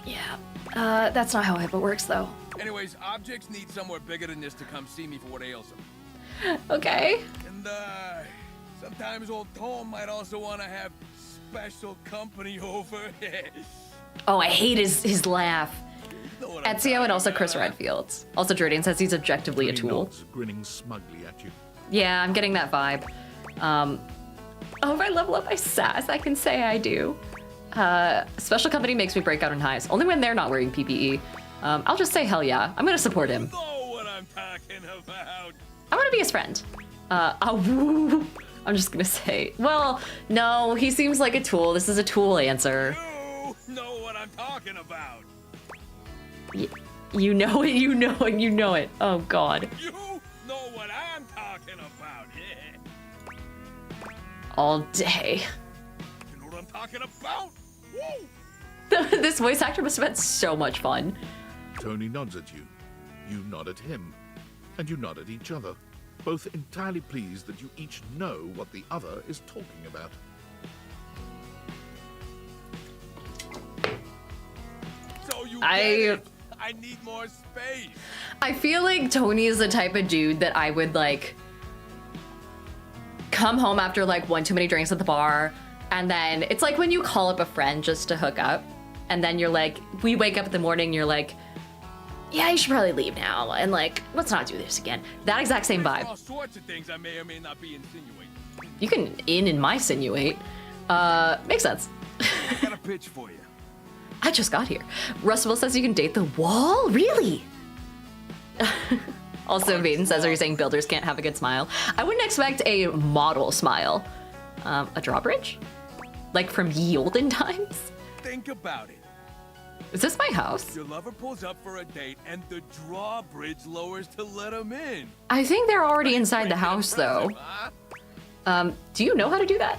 Yeah. That's not how HIPAA works though. Anyways, objects need somewhere bigger than this to come see me for what ails them. Okay. And sometimes old Tom might also want to have special company over. Oh, I hate his laugh. Ezio and also Chris Redfield. Also, Jordan says he's objectively a tool. Grinning smugly at you. Yeah, I'm getting that vibe. Oh, if I level up my sass, I can say I do. Special company makes me break out in hives. Only when they're not wearing PPE. I'll just say hell yeah. I'm gonna support him. You know what I'm talking about. I wanna be his friend. I'm just gonna say, well, no, he seems like a tool. This is a tool answer. You know what I'm talking about. You know it, you know it, you know it. Oh, God. You know what I'm talking about, yeah. All day. You know what I'm talking about? Woo! This voice actor must have had so much fun. Tony nods at you. You nod at him. And you nod at each other. Both entirely pleased that you each know what the other is talking about. So you get it. I need more space. I feel like Tony is the type of dude that I would like come home after like one too many drinks at the bar, and then it's like when you call up a friend just to hook up, and then you're like, we wake up in the morning, you're like, yeah, you should probably leave now, and like, let's not do this again. That exact same vibe. All sorts of things I may or may not be insinuating. You can in my sinuate. Makes sense. I got a pitch for you. I just got here. Russell says you can date the wall? Really? Also, Vaden says, are you saying builders can't have a good smile? I wouldn't expect a model smile. A drawbridge? Like from ye olden times? Think about it. Is this my house? Your lover pulls up for a date and the drawbridge lowers to let him in. I think they're already inside the house though. Do you know how to do that?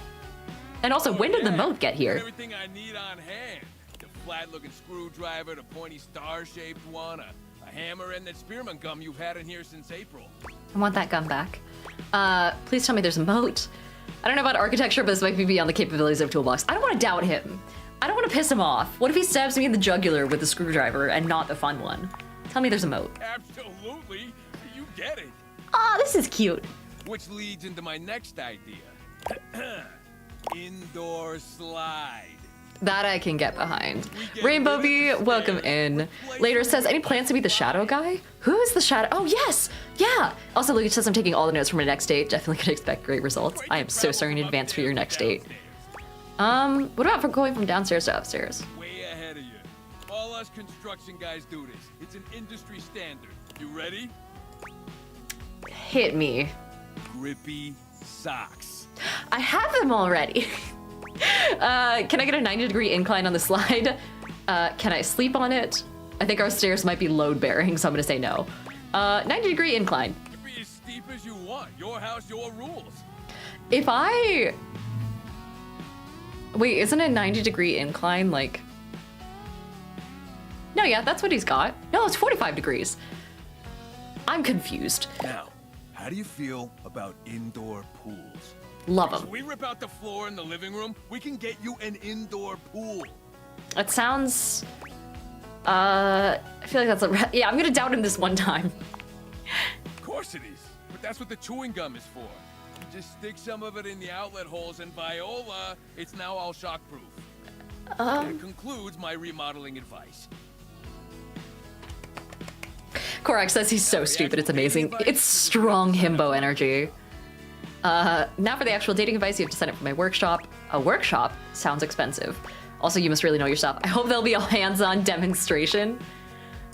And also, when did the moat get here? Everything I need on hand. The flat-looking screwdriver, the pointy star-shaped one, a hammer, and that spearmint gum you've had in here since April. I want that gum back. Please tell me there's a moat. I don't know about architecture, but this might be beyond the capabilities of Toolbox. I don't want to doubt him. I don't want to piss him off. What if he stabs me in the jugular with the screwdriver and not the fun one? Tell me there's a moat. Absolutely. You get it. Aw, this is cute. Which leads into my next idea. Indoor slide. That I can get behind. Rainbow Bee, welcome in. Later says, any plans to be the shadow guy? Who is the shadow? Oh, yes. Yeah. Also, Lucas says, I'm taking all the notes from my next date. Definitely can expect great results. I am so sorry in advance for your next date. What about for going from downstairs to upstairs? Way ahead of you. All us construction guys do this. It's an industry standard. You ready? Hit me. Grippy socks. I have them already. Can I get a 90-degree incline on the slide? Can I sleep on it? I think our stairs might be load-bearing, so I'm gonna say no. 90-degree incline. You can be as steep as you want. Your house, your rules. If I... Wait, isn't a 90-degree incline like... No, yeah, that's what he's got. No, it's 45 degrees. I'm confused. Now, how do you feel about indoor pools? Love them. So we rip out the floor in the living room, we can get you an indoor pool. That sounds... I feel like that's a... Yeah, I'm gonna doubt him this one time. Of course it is, but that's what the chewing gum is for. You just stick some of it in the outlet holes and Viola, it's now all shockproof. That concludes my remodeling advice. Korak says he's so stupid, it's amazing. It's strong himbo energy. Now for the actual dating advice, you have to send it from my workshop. A workshop sounds expensive. Also, you must really know your stuff. I hope there'll be a hands-on demonstration.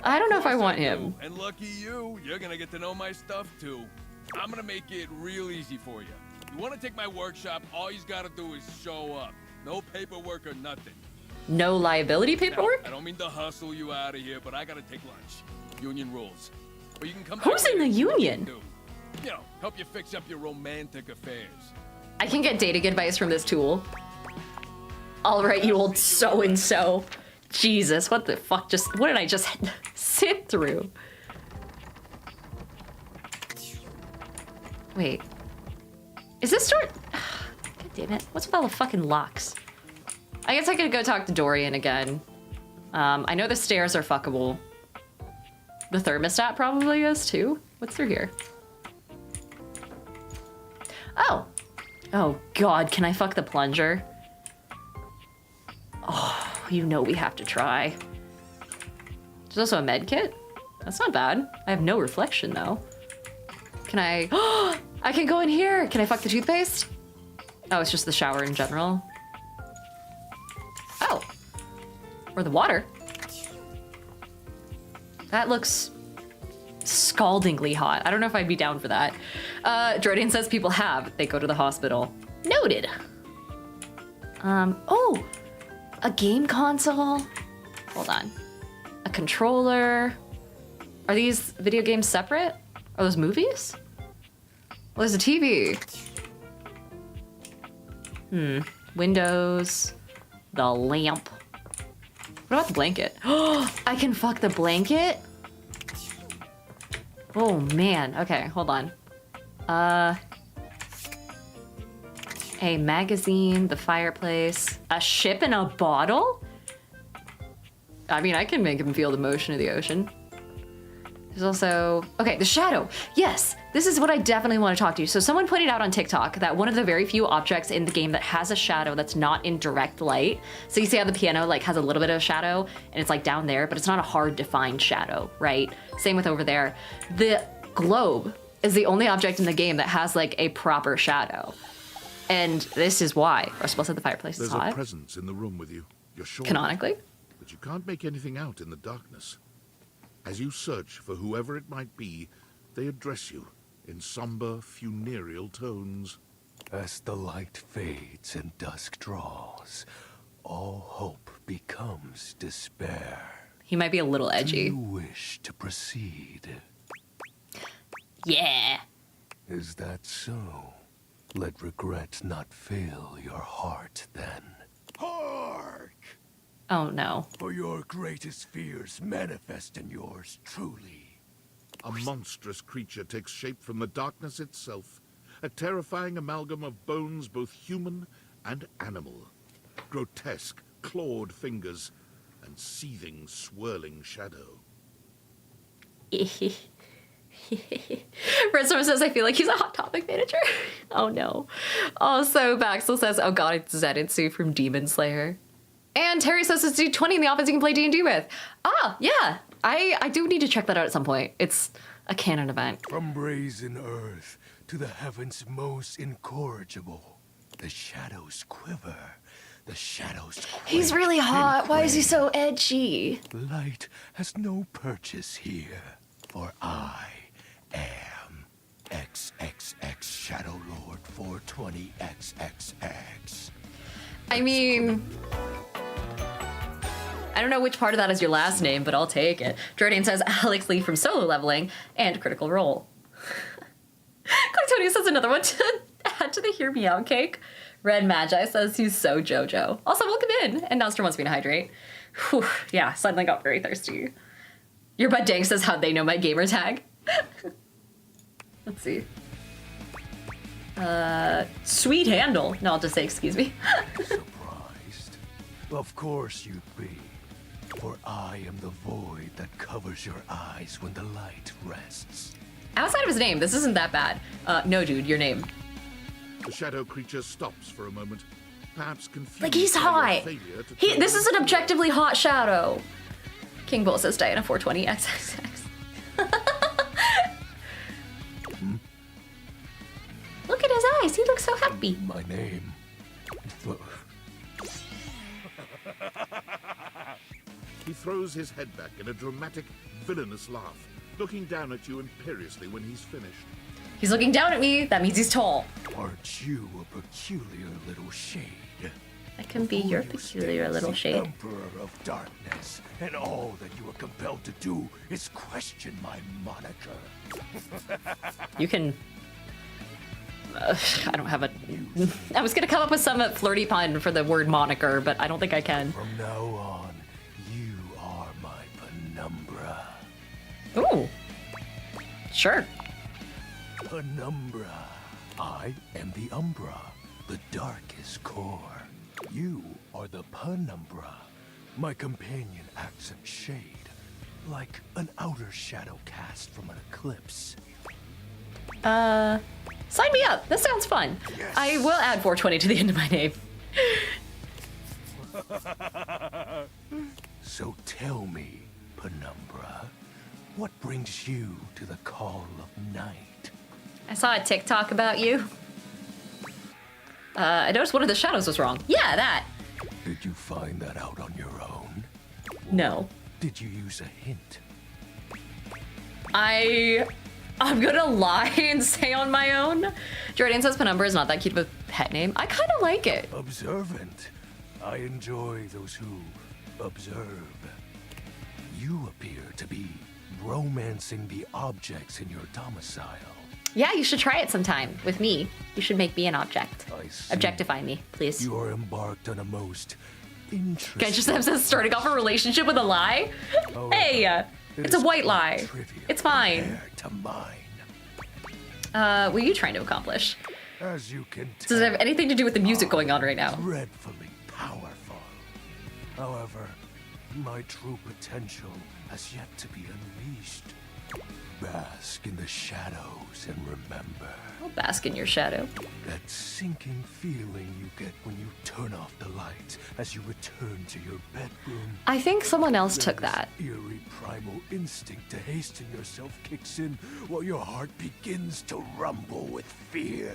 I don't know if I want him. And lucky you, you're gonna get to know my stuff too. I'm gonna make it real easy for you. You wanna take my workshop, all you gotta do is show up. No paperwork or nothing. No liability paperwork? Now, I don't mean to hustle you out of here, but I gotta take lunch. Union rules. Or you can come Who's in the union? You know, help you fix up your romantic affairs. I can get dating advice from this tool. All right, you old so-and-so. Jesus, what the fuck what did I just sit through? Wait. Is this door? God damn it. What's with all the fucking locks? I guess I could go talk to Dorian again. I know the stairs are fuckable. The thermostat probably is too. What's through here? Oh. Oh god, can I fuck the plunger? Oh, you know we have to try. There's also a med kit. That's not bad. I have no reflection though. Can I? Oh, I can go in here. Can I fuck the toothpaste? Oh, it's just the shower in general. Oh. Or the water. That looks scaldingly hot. I don't know if I'd be down for that. Jordan says people have. They go to the hospital. Noted. Oh, a game console. Hold on. A controller. Are these video games separate? Are those movies? Well, there's a TV. Windows. The lamp. What about the blanket? Oh, I can fuck the blanket? Oh man, okay, hold on. A magazine, the fireplace, a ship in a bottle? I mean, I can make him feel the motion of the ocean. There's also, okay, the shadow. Yes, this is what I definitely want to talk to you. So someone pointed out on TikTok that one of the very few objects in the game that has a shadow that's not in direct light. So you see how the piano like has a little bit of a shadow and it's like down there, but it's not a hard defined shadow, right? Same with over there. The globe is the only object in the game that has like a proper shadow. And this is why. Or supposed to the fireplace is hot. There's a presence in the room with you. You're sure. Canonically? But you can't make anything out in the darkness. As you search for whoever it might be, they address you in somber, funereal tones. As the light fades and dusk draws, all hope becomes despair. He might be a little edgy. Do you wish to proceed? Yeah. Is that so? Let regret not fill your heart then. Hark! Oh no. For your greatest fears manifest in yours truly. A monstrous creature takes shape from the darkness itself, a terrifying amalgam of bones both human and animal. Grotesque, clawed fingers, and seething, swirling shadow. Redstorm says, I feel like he's a Hot Topic manager. Oh no. Also, Baxel says, oh god, it's Zenitsu from Demon Slayer. And Terry says it's D20 in the office you can play D&D with. Ah, yeah. I do need to check that out at some point. It's a canon event. From brazen earth to the heavens most incorrigible, the shadows quiver. The shadows quake. He's really hot. Why is he so edgy? Light has no purchase here, for I am XXX Shadow Lord 420XXX. I mean, I don't know which part of that is your last name, but I'll take it. Jordan says Alex Lee from Solo Leveling and Critical Role. Tony says another one to add to the Hear Me Out cake. Red Magi says he's so JoJo. Also, welcome in. And Nostra wants me to hydrate. Whew, yeah, suddenly got very thirsty. Your Bud Dank says how'd they know my gamer tag? Let's see. Sweet handle. No, I'll just say excuse me. Surprised? Of course you'd be. For I am the void that covers your eyes when the light rests. Outside of his name, this isn't that bad. No, dude, your name. The shadow creature stops for a moment, perhaps confused. Like, he's hot. This is an objectively hot shadow. King Bull says Diana 420 XXX. Look at his eyes. He looks so happy. My name. He throws his head back in a dramatic, villainous laugh, looking down at you imperiously when he's finished. He's looking down at me. That means he's tall. Aren't you a peculiar little shade? I can be your peculiar little shade. Emperor of Darkness, and all that you are compelled to do is question my moniker. You can... I don't have a... I was gonna come up with some flirty pun for the word moniker, but I don't think I can. From now on, you are my penumbra. Ooh. Sure. Penumbra. I am the Umbra, the darkest core. You are the Penumbra. My companion acts in shade, like an outer shadow cast from an eclipse. Sign me up. That sounds fun. Yes. I will add 420 to the end of my name. So tell me, Penumbra, what brings you to the call of night? I saw a TikTok about you. I noticed one of the shadows was wrong. Yeah, that. Did you find that out on your own? No. Did you use a hint? I'm gonna lie and say on my own. Jordan says Penumbra is not that cute of a pet name. I kind of like it. Observant. I enjoy those who observe. You appear to be romancing the objects in your domicile. Yeah, you should try it sometime with me. You should make me an object. I see. Objectify me, please. You are embarked on a most interesting... Guys just have starting off a relationship with a lie? However, hey, it's a white lie. It's fine. To mine. What are you trying to accomplish? As you can tell, does it have anything to do with the music going on right now? Dreadfully powerful. However, my true potential has yet to be unleashed. Bask in the shadows and remember. I'll bask in your shadow. That sinking feeling you get when you turn off the light as you return to your bedroom. I think someone else took that. Eerie primal instinct to hasten yourself kicks in while your heart begins to rumble with fear.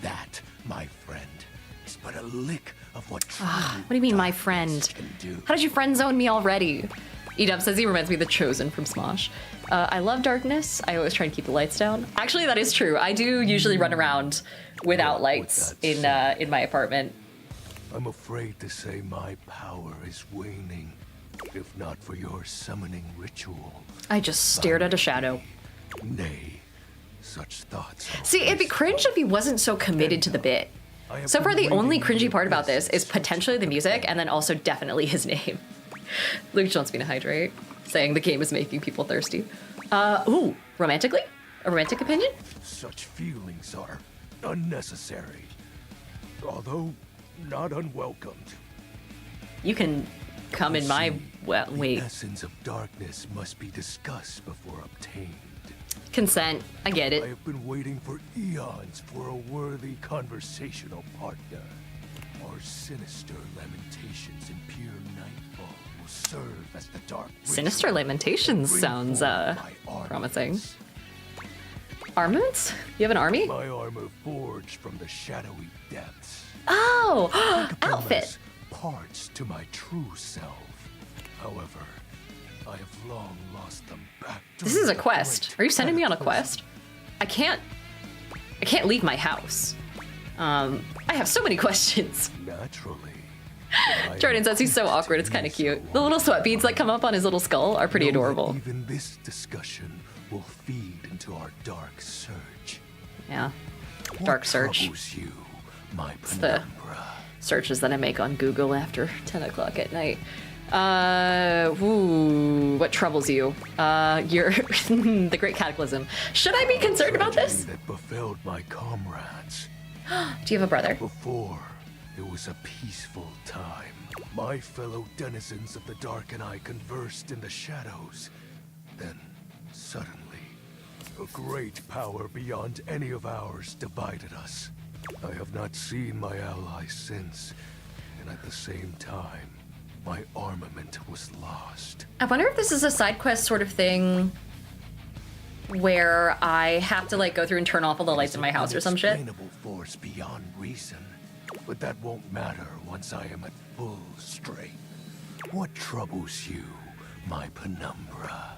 That, my friend, is but a lick of what true what do you mean, my friend? can do. How did you friend zone me already? Edub says he reminds me of the Chosen from Smosh. I love darkness. I always try to keep the lights down. Actually, that is true. I do usually run around without lights in my apartment. I'm afraid to say my power is waning, if not for your summoning ritual. I just stared at a shadow. Nay, such thoughts. See, it'd be cringe if he wasn't so committed to the bit. So far, the only cringy part about this is potentially the music, and then also definitely his name. Luke just wants me to hydrate, saying the game is making people thirsty. Ooh, romantically? A romantic opinion? Such feelings are unnecessary, although not unwelcomed. You can come in my wait. The essence of darkness must be discussed before obtained. Consent. I get it. I have been waiting for eons for a worthy conversational partner. Our sinister lamentations in pure nightfall will serve as the dark. Sinister lamentations sounds promising. Armaments? You have an army? My armor forged from the shadowy depths. Oh, outfit. Parts to my true self. However, I have long lost them back. This is a quest. Are you sending me on a quest? I can't leave my house. I have so many questions. Naturally. Jordan says he's so awkward, it's kind of cute. The little sweat beads that come up on his little skull are pretty adorable. Even this discussion will feed into our dark search. Yeah. Dark search. You, my it's the searches that I make on Google after 10 o'clock at night. What troubles you? You're the Great Cataclysm. Should I be concerned about this? That befelled my comrades. Do you have a brother? Before, it was a peaceful time. My fellow denizens of the dark and I conversed in the shadows. Then, suddenly, a great power beyond any of ours divided us. I have not seen my allies since, and at the same time, my armament was lost. I wonder if this is a side quest sort of thing where I have to like go through and turn off all the lights in my house or some shit. Unexplainable force beyond reason, but that won't matter once I am at full strength. What troubles you, my Penumbra?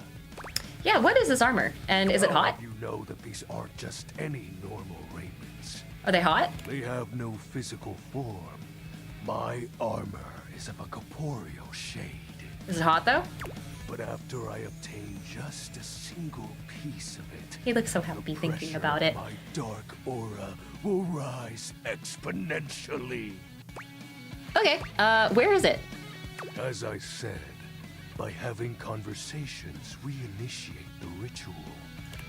Yeah, what is this armor? And is it hot? You know that these aren't just any normal raiments. Are they hot? They have no physical form. My armor is of a corporeal shade. Is it hot though? But after I obtain just a single piece of it, he looks so happy thinking about it. My dark aura will rise exponentially. Okay, where is it? As I said, by having conversations, we initiate the ritual.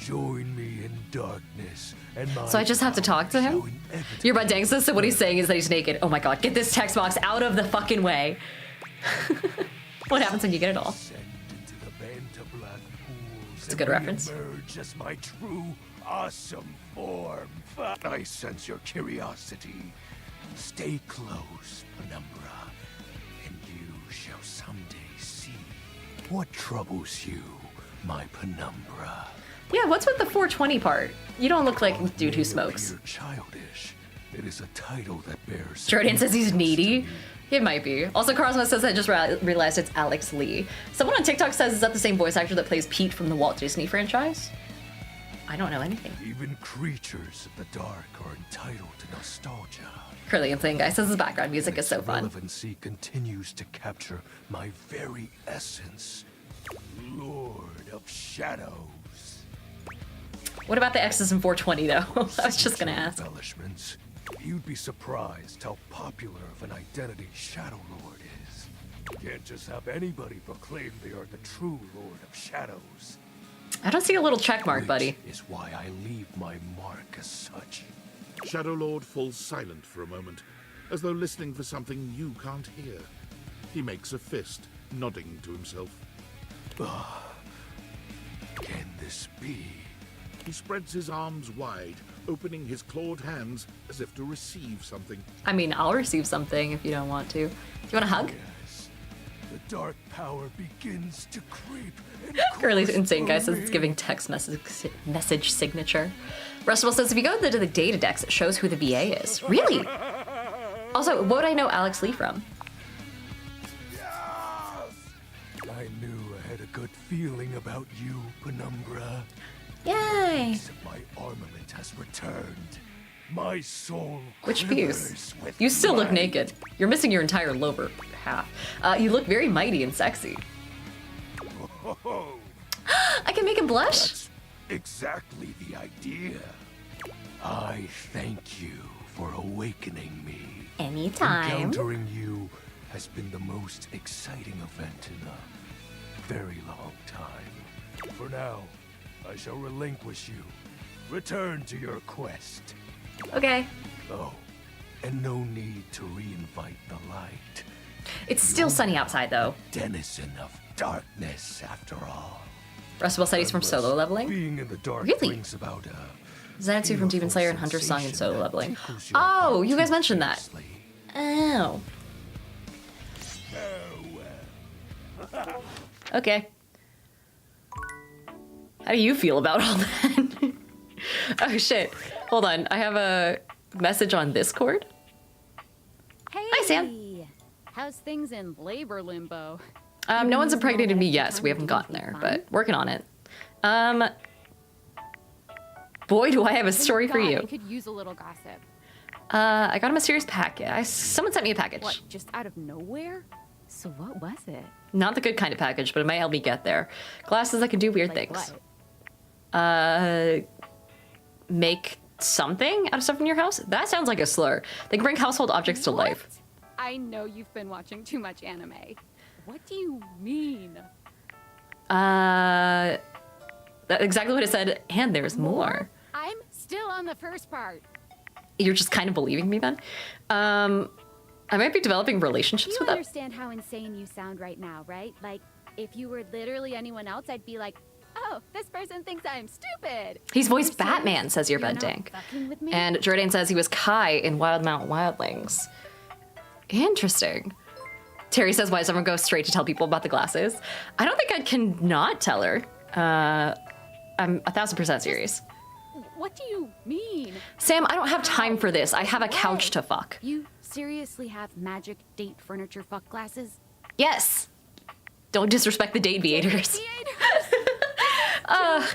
Join me in darkness, and my So I just have to talk to him? Your bud dangs us, so what he's saying is that he's naked. Oh my god, get this text box out of the fucking way. What happens when you get it all? It's a good reference. Emerge as my true, awesome form. I sense your curiosity. Stay close, Penumbra, and you shall someday see what troubles you, my Penumbra. Yeah, what's with the 420 part? You don't look like a dude who smokes. You're childish. It is a title that bears. Jordan says he's needy. It might be. Also, Cosmo says I just realized it's Alex Lee. Someone on TikTok says is that the same voice actor that plays Pete from the Walt Disney franchise? I don't know anything. Even creatures of the dark are entitled to nostalgia. Curly Thing Guy says his background music is so fun. Relevancy continues to capture my very essence. Lord of Shadows. What about the X's in 420 though? I was just gonna ask. Embellishments. You'd be surprised how popular of an identity Shadow Lord is. You can't just have anybody proclaim they are the true Lord of Shadows. I don't see a little check mark, buddy. Is why I leave my mark as such. Shadow Lord falls silent for a moment, as though listening for something you can't hear. He makes a fist, nodding to himself. Can this be? He spreads his arms wide, opening his clawed hands as if to receive something. I mean, I'll receive something if you don't want to. Do you want a hug? Yes. The dark power begins to creep. Curly Insane Guy says it's giving text message signature. Rustable says if you go to the data decks, it shows who the VA is. Really? Also, what would I know Alex Lee from? I knew I had a good feeling about you, Penumbra. Yay! My armament has returned. My soul. Which piece? You still look naked. You're missing your entire lower half. You look very mighty and sexy. I can make him blush? That's exactly the idea. I thank you for awakening me. Anytime. Encountering you has been the most exciting event in a very long time. For now, I shall relinquish you. Return to your quest. Okay. Oh, and no need to reinvite the light. It's still sunny outside, though. Denizen of darkness, after all. Rustable said he's from solo leveling? Being in the dark Really? brings about Zenitsu from Demon Slayer and Hunter Song and solo leveling. Oh, you guys mentioned that. Oh. Okay. How do you feel about all that? Oh shit. Hold on. I have a message on Discord. Hey, hi, Sam. How's things in labor limbo? No one's impregnated me yet, so we haven't gotten there, but working on it. Boy, do I have a story for you. I could use a little gossip. I got a mysterious package. Someone sent me a package. What, just out of nowhere? So what was it? Not the good kind of package, but it might help me get there. Glasses that can do weird things. What? Make something out of stuff in your house? That sounds like a slur. They can bring household objects to life. I know you've been watching too much anime. What do you mean? That's exactly what it said, and there's more. I'm still on the first part. You're just kind of believing me then? I might be developing relationships You with them. understand how insane you sound right now, right? Like, if you were literally anyone else, I'd be like, oh, this person thinks I'm stupid. He's voiced Batman, says your bed dank. And Jordan says he was Kai in Wild Mount Wildlings. Interesting. Terry says, why does everyone go straight to tell people about the glasses? I don't think I can not tell her. I'm 1000% serious. What do you mean? Sam, I don't have time for this. I have a couch to fuck. You seriously have magic date furniture fuck glasses? Yes. Don't disrespect the date viators. Too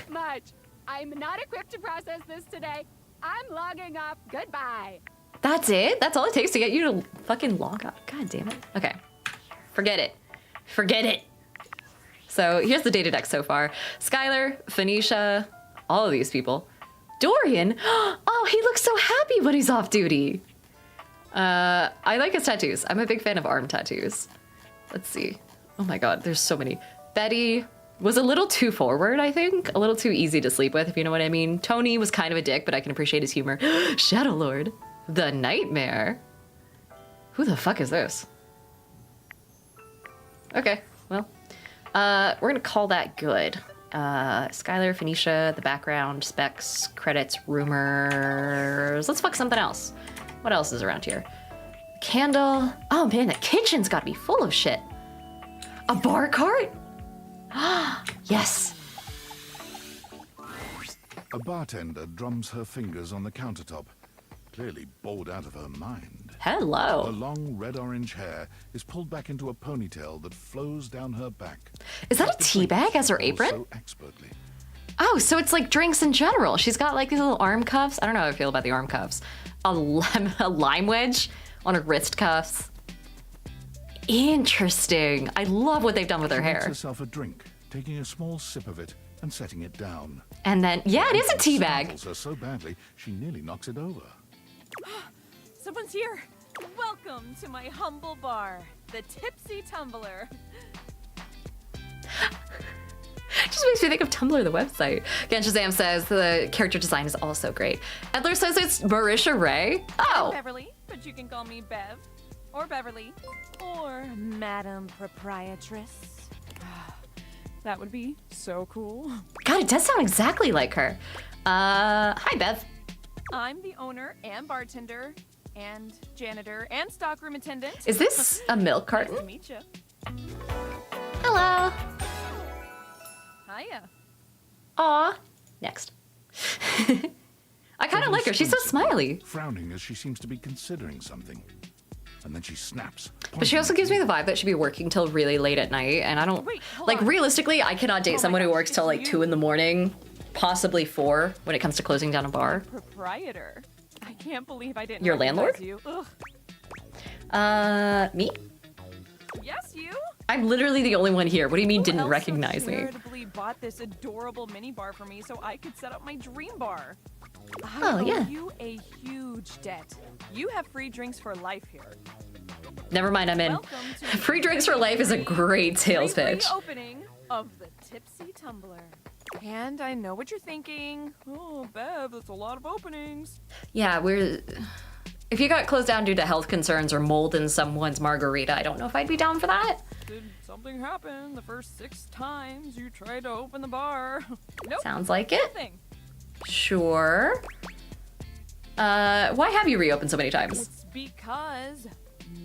much. I'm not equipped to process this today. I'm logging off. Goodbye. That's it? That's all it takes to get you to fucking log off. God damn it. Okay. Forget it. Forget it. So here's the data deck so far. Skylar, Phoenicia, all of these people. Dorian? Oh, he looks so happy when he's off duty. I like his tattoos. I'm a big fan of arm tattoos. Let's see. Oh my god, there's so many. Betty, was a little too forward, I think. A little too easy to sleep with, if you know what I mean. Tony was kind of a dick, but I can appreciate his humor. Shadow Lord, the Nightmare. Who the fuck is this? Okay, well, we're gonna call that good. Skylar, Phoenicia, the background, specs, credits, rumors. Let's fuck something else. What else is around here? Candle. Oh man, the kitchen's gotta be full of shit. A bar cart? Yes. A bartender drums her fingers on the countertop, clearly bored out of her mind. Hello. Her long red-orange hair is pulled back into a ponytail that flows down her back. Is that a tea bag as her apron? So expertly. Oh, so it's like drinks in general. She's got like these little arm cuffs. I don't know how I feel about the arm cuffs. A lime wedge on her wrist cuffs. Interesting. I love what they've done with her She makes hair. herself a drink, taking a small sip of it and setting it down. And then, yeah, it is a tea bag. Startles her so badly, she nearly knocks it over. Someone's here. Welcome to my humble bar, the Tipsy Tumbler. Just makes me think of Tumblr, the website. Again, Shazam says the character design is also great. Edler says it's Marisha Ray. Oh. I'm Beverly, but you can call me Bev, or Beverly, or Madam Proprietress. That would be so cool. God, it does sound exactly like her. Hi, Bev. I'm the owner and bartender and janitor and stockroom attendant. Is this a milk carton? Nice to meet you. Hello. Hiya. Aw. Next. I kind of like her. She's so smiley. Frowning as she seems to be considering something. And then she snaps. But she also gives me the vibe that she'd be working till really late at night, and I don't... Wait, like, realistically, I cannot date someone who works till like 2 in the morning, possibly 4 when it comes to closing down a bar. Proprietor. I can't believe I didn't Your recognize landlord? you. Ugh. Me? Yes, you? I'm literally the only one here. What do you mean Who didn't else recognize so me? charitably bought this adorable mini bar for me so I could set up my dream bar. I Oh, owe yeah. you a huge debt. You have free drinks for life here. Never mind, I'm in. Welcome to Free drinks for life is a great sales pitch. Opening of the Tipsy Tumbler. And I know what you're thinking. Oh, Bev, that's a lot of openings. Yeah, if you got closed down due to health concerns or mold in someone's margarita, I don't know if I'd be down for that. Did something happen the first 6 times you tried to open the bar? Nope. Sounds like it. Nothing. Sure. Why have you reopened so many times? It's because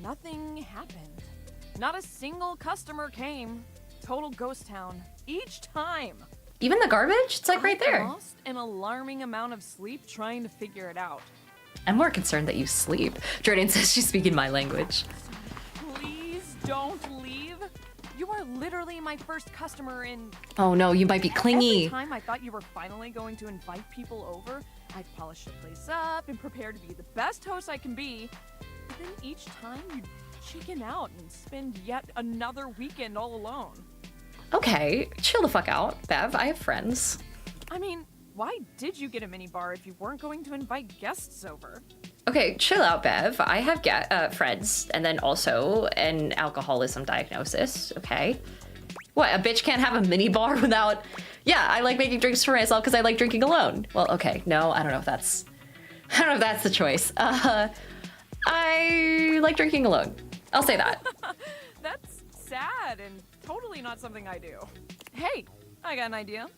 nothing happened. Not a single customer came. Total ghost town. Each time. Even the garbage? It's like right there. I lost an alarming amount of sleep trying to figure it out. I'm more concerned that you sleep. Jordan says she's speaking my language. Please don't leave. You are literally my first customer in... Oh no, you might be clingy. Every time I thought you were finally going to invite people over, I'd polish the place up and prepare to be the best host I can be. But then each time you'd chicken out and spend yet another weekend all alone. Okay, chill the fuck out, Bev. I have friends. I mean, why did you get a mini bar if you weren't going to invite guests over? Okay, chill out, Bev. I have friends, and then also an alcoholism diagnosis, okay? What, a bitch can't have a mini bar without... Yeah, I like making drinks for myself because I like drinking alone. Well, okay, no, I don't know if that's the choice. I like drinking alone. I'll say that. That's sad and totally not something I do. Hey, I got an idea.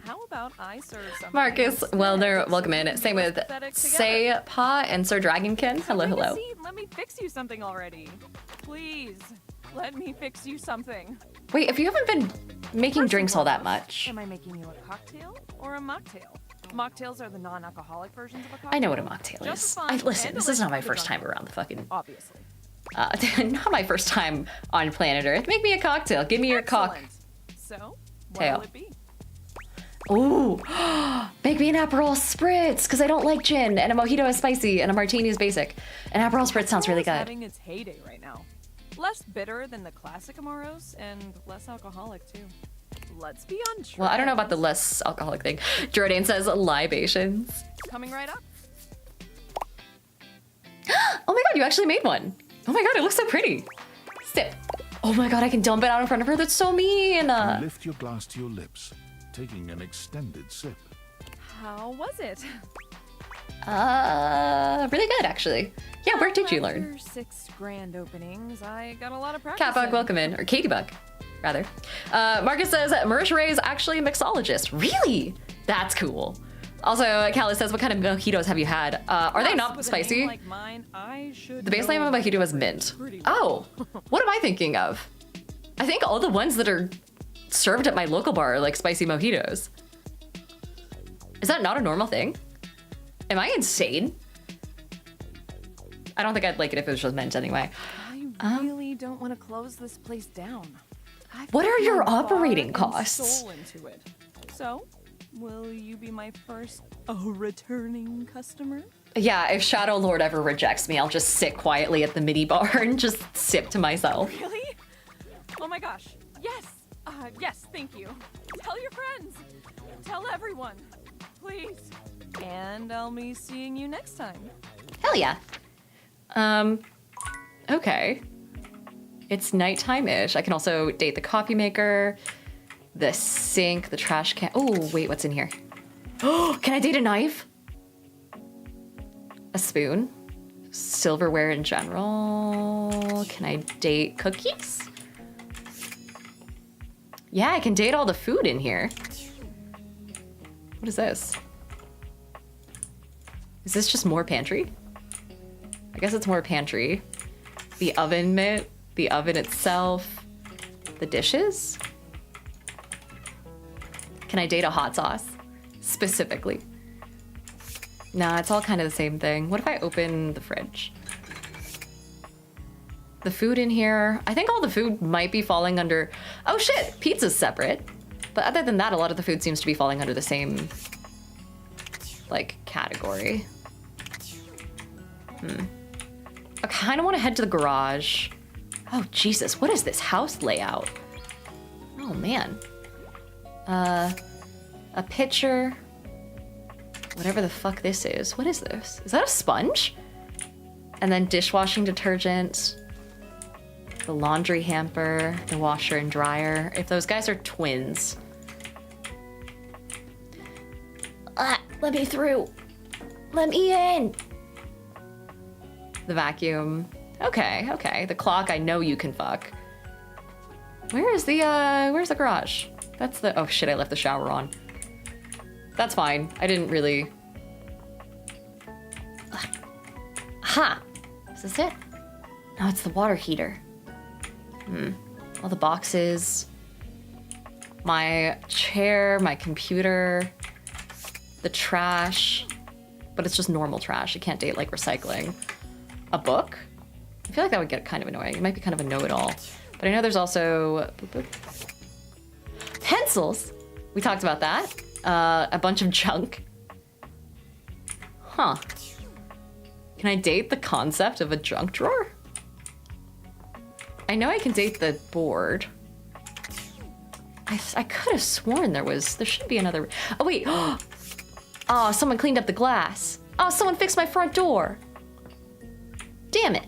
How about I serve something? Marcus, well, they're welcome in. Same with Say Pa and Sir Dragonkin. Hello, hello. Let me fix you something already. Please, let me fix you something. Wait, if you haven't been making drinks all that much. Am I making you a cocktail or a mocktail? Mocktails are the non-alcoholic versions of a cocktail. I know what a mocktail is. Listen, this is not my first time around the fucking... Obviously. Not my first time on planet Earth. Make me a cocktail. Give me your cock. So, what Tail. will it be? Ooh, make me an Aperol Spritz, because I don't like gin, and a mojito is spicy, and a martini is basic. An Aperol Spritz sounds really good. Having its heyday right now. Less bitter than the classic Amoros, and less alcoholic too. Let's be on track. Well, I don't know about the less alcoholic thing. Jordan says libations. Coming right up. Oh my god, you actually made one. Oh my god, it looks so pretty. Sip. Oh my god, I can dump it out in front of her. That's so mean. You lift your glass to your lips, taking an extended sip. How was it? Really good, actually. Yeah, where did you learn? After 6 grand openings, I got a lot of practice. Catbug, welcome in. Or Katybug, rather. Marcus says, Marisha Ray is actually a mixologist. Really? That's cool. Also, Callis says, what kind of mojitos have you had? Are they not spicy? Like mine, the baseline of a mojito is mint. Oh, what am I thinking of? I think all the ones that are served at my local bar are like spicy mojitos. Is that not a normal thing? Am I insane? I don't think I'd like it if it was just mint anyway. I really don't want to close this place down. What are your operating costs? Soul into it. So, will you be my first returning customer? Yeah, if Shadow Lord ever rejects me, I'll just sit quietly at the mini bar and just sip to myself. Really? Oh my gosh. Yes. Yes, thank you. Tell your friends. Tell everyone. Please. And I'll be seeing you next time. Hell yeah. Okay. It's nighttime-ish. I can also date the coffee maker, the sink, the trash can. Oh, wait, what's in here? Oh, can I date a knife? A spoon? Silverware in general? Can I date cookies? Yeah, I can date all the food in here. What is this? Is this just more pantry? I guess it's more pantry. The oven mitt, the oven itself, the dishes. Can I date a hot sauce? Specifically. Nah, it's all kind of the same thing. What if I open the fridge? The food in here, I think all the food might be falling under, oh shit, pizza's separate. But other than that, a lot of the food seems to be falling under the same, like, category. I kind of want to head to the garage. Oh, Jesus, what is this house layout? Oh, man. A pitcher. Whatever the fuck this is. What is this? Is that a sponge? And then dishwashing detergent. The laundry hamper. The washer and dryer. If those guys are twins. Let me through. Let me in. The vacuum. Okay, okay. The clock, I know you can fuck. Where's the garage? That's the, oh shit, I left the shower on. That's fine. I didn't really. Ha! Is this it? No, it's the water heater. All the boxes. My chair, my computer, the trash. But it's just normal trash. You can't date like recycling. A book? I feel like that would get kind of annoying. It might be kind of a know-it-all. But I know there's also pencils. We talked about that. A bunch of junk. Huh. Can I date the concept of a junk drawer? I know I can date the board. I could have sworn there should be another. Oh, wait. Oh, someone cleaned up the glass. Oh, someone fixed my front door. Damn it.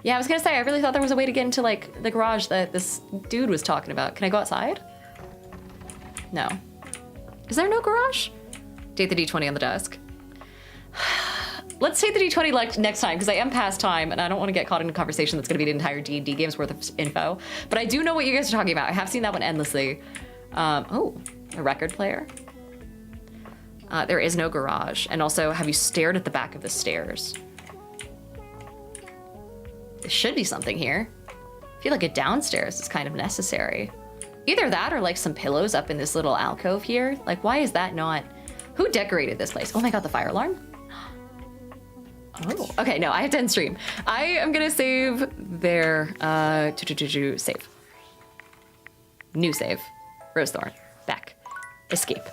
Yeah, I was gonna say, I really thought there was a way to get into, like, the garage that this dude was talking about. Can I go outside? No. Is there no garage? Date the D20 on the desk. Let's take the D20 next time, because I am past time, and I don't want to get caught in a conversation that's gonna be the entire D&D game's worth of info. But I do know what you guys are talking about. I have seen that one endlessly. Oh, a record player. There is no garage. And also, have you stared at the back of the stairs? There should be something here. I feel like a downstairs is kind of necessary. Either that or like some pillows up in this little alcove here. Like, why is that not? Who decorated this place? Oh my god, the fire alarm? Oh, okay, no, I have to end stream. I am gonna save their, save. New save. Rosethorn. Back. Escape.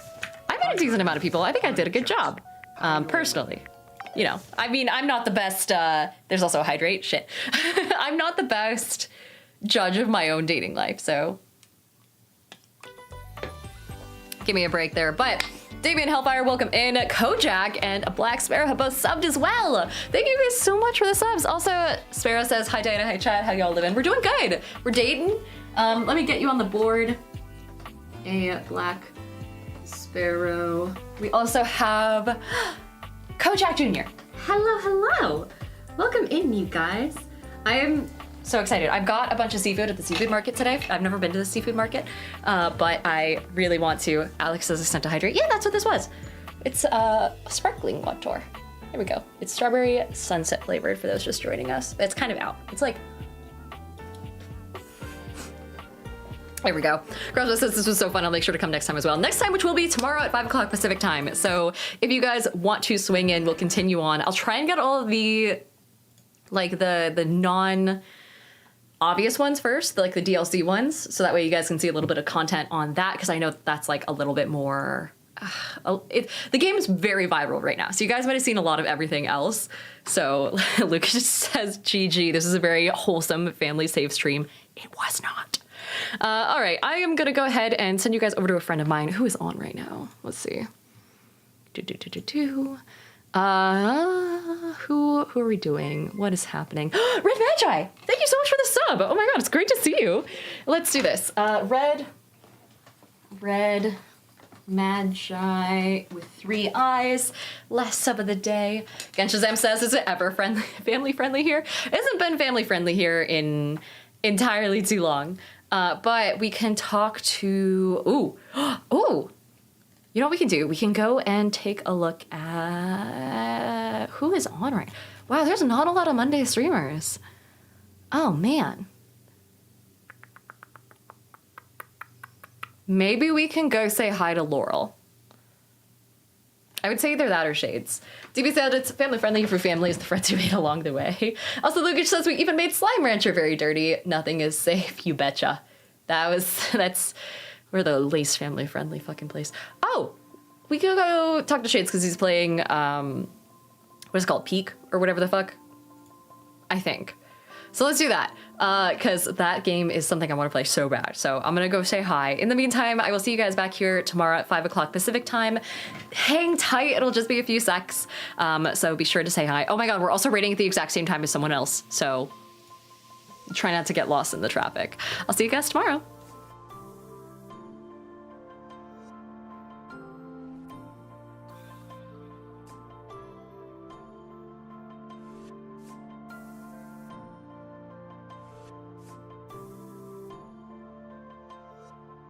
I met a decent amount of people. I think I did a good job. Personally. You know, I mean, I'm not the best, there's also hydrate, shit. I'm not the best judge of my own dating life, so give me a break there. But Damien Hellfire, welcome in. Kojak and Black Sparrow have both subbed as well. Thank you guys so much for the subs. Also, Sparrow says, hi Diana, hi chat, how y'all living? We're doing good. We're dating. Let me get you on the board. A Black Sparrow. We also have Kojak Jr. Hello, hello. Welcome in, you guys. I am so excited. I've got a bunch of seafood at the seafood market today. I've never been to the seafood market, but I really want to. Alex says it's sent to hydrate. Yeah, that's what this was. It's a sparkling water. There we go. It's strawberry sunset flavored for those just joining us. It's kind of out. It's like, there we go. Crossbow says this was so fun. I'll make sure to come next time as well. Next time, which will be tomorrow at 5 o'clock Pacific time. So if you guys want to swing in, we'll continue on. I'll try and get all of the, like the non-obvious ones first, like the DLC ones, so that way you guys can see a little bit of content on that, because I know that's like a little bit more, the game is very viral right now, so you guys might have seen a lot of everything else. So Lucas just says, GG, this is a very wholesome, family-safe stream. It was not. All right, I am gonna go ahead and send you guys over to a friend of mine who is on right now. Let's see. Who are we doing? What is happening? Red Magi! Thank you so much for the sub! Oh my god, it's great to see you. Let's do this. Red Magi with 3 eyes. Last sub of the day. Genshazam says, is it ever family friendly here? It hasn't been family friendly here in entirely too long. But we can talk to, ooh. You know what we can do? We can go and take a look at who is on right now. Wow, there's not a lot of Monday streamers. Oh man. Maybe we can go say hi to Laurel. I would say either that or Shades. DB said it's family friendly for families, the friends you made along the way. Also, Lukic says we even made Slime Rancher very dirty. Nothing is safe, you betcha. We're the least family friendly fucking place. Oh, we could go talk to Shades because he's playing, what is it called? Peak or whatever the fuck? I think. So let's do that, because that game is something I want to play so bad. So I'm gonna go say hi. In the meantime, I will see you guys back here tomorrow at 5 o'clock Pacific time. Hang tight, it'll just be a few secs. So be sure to say hi. Oh my god, we're also raiding at the exact same time as someone else. So try not to get lost in the traffic. I'll see you guys tomorrow.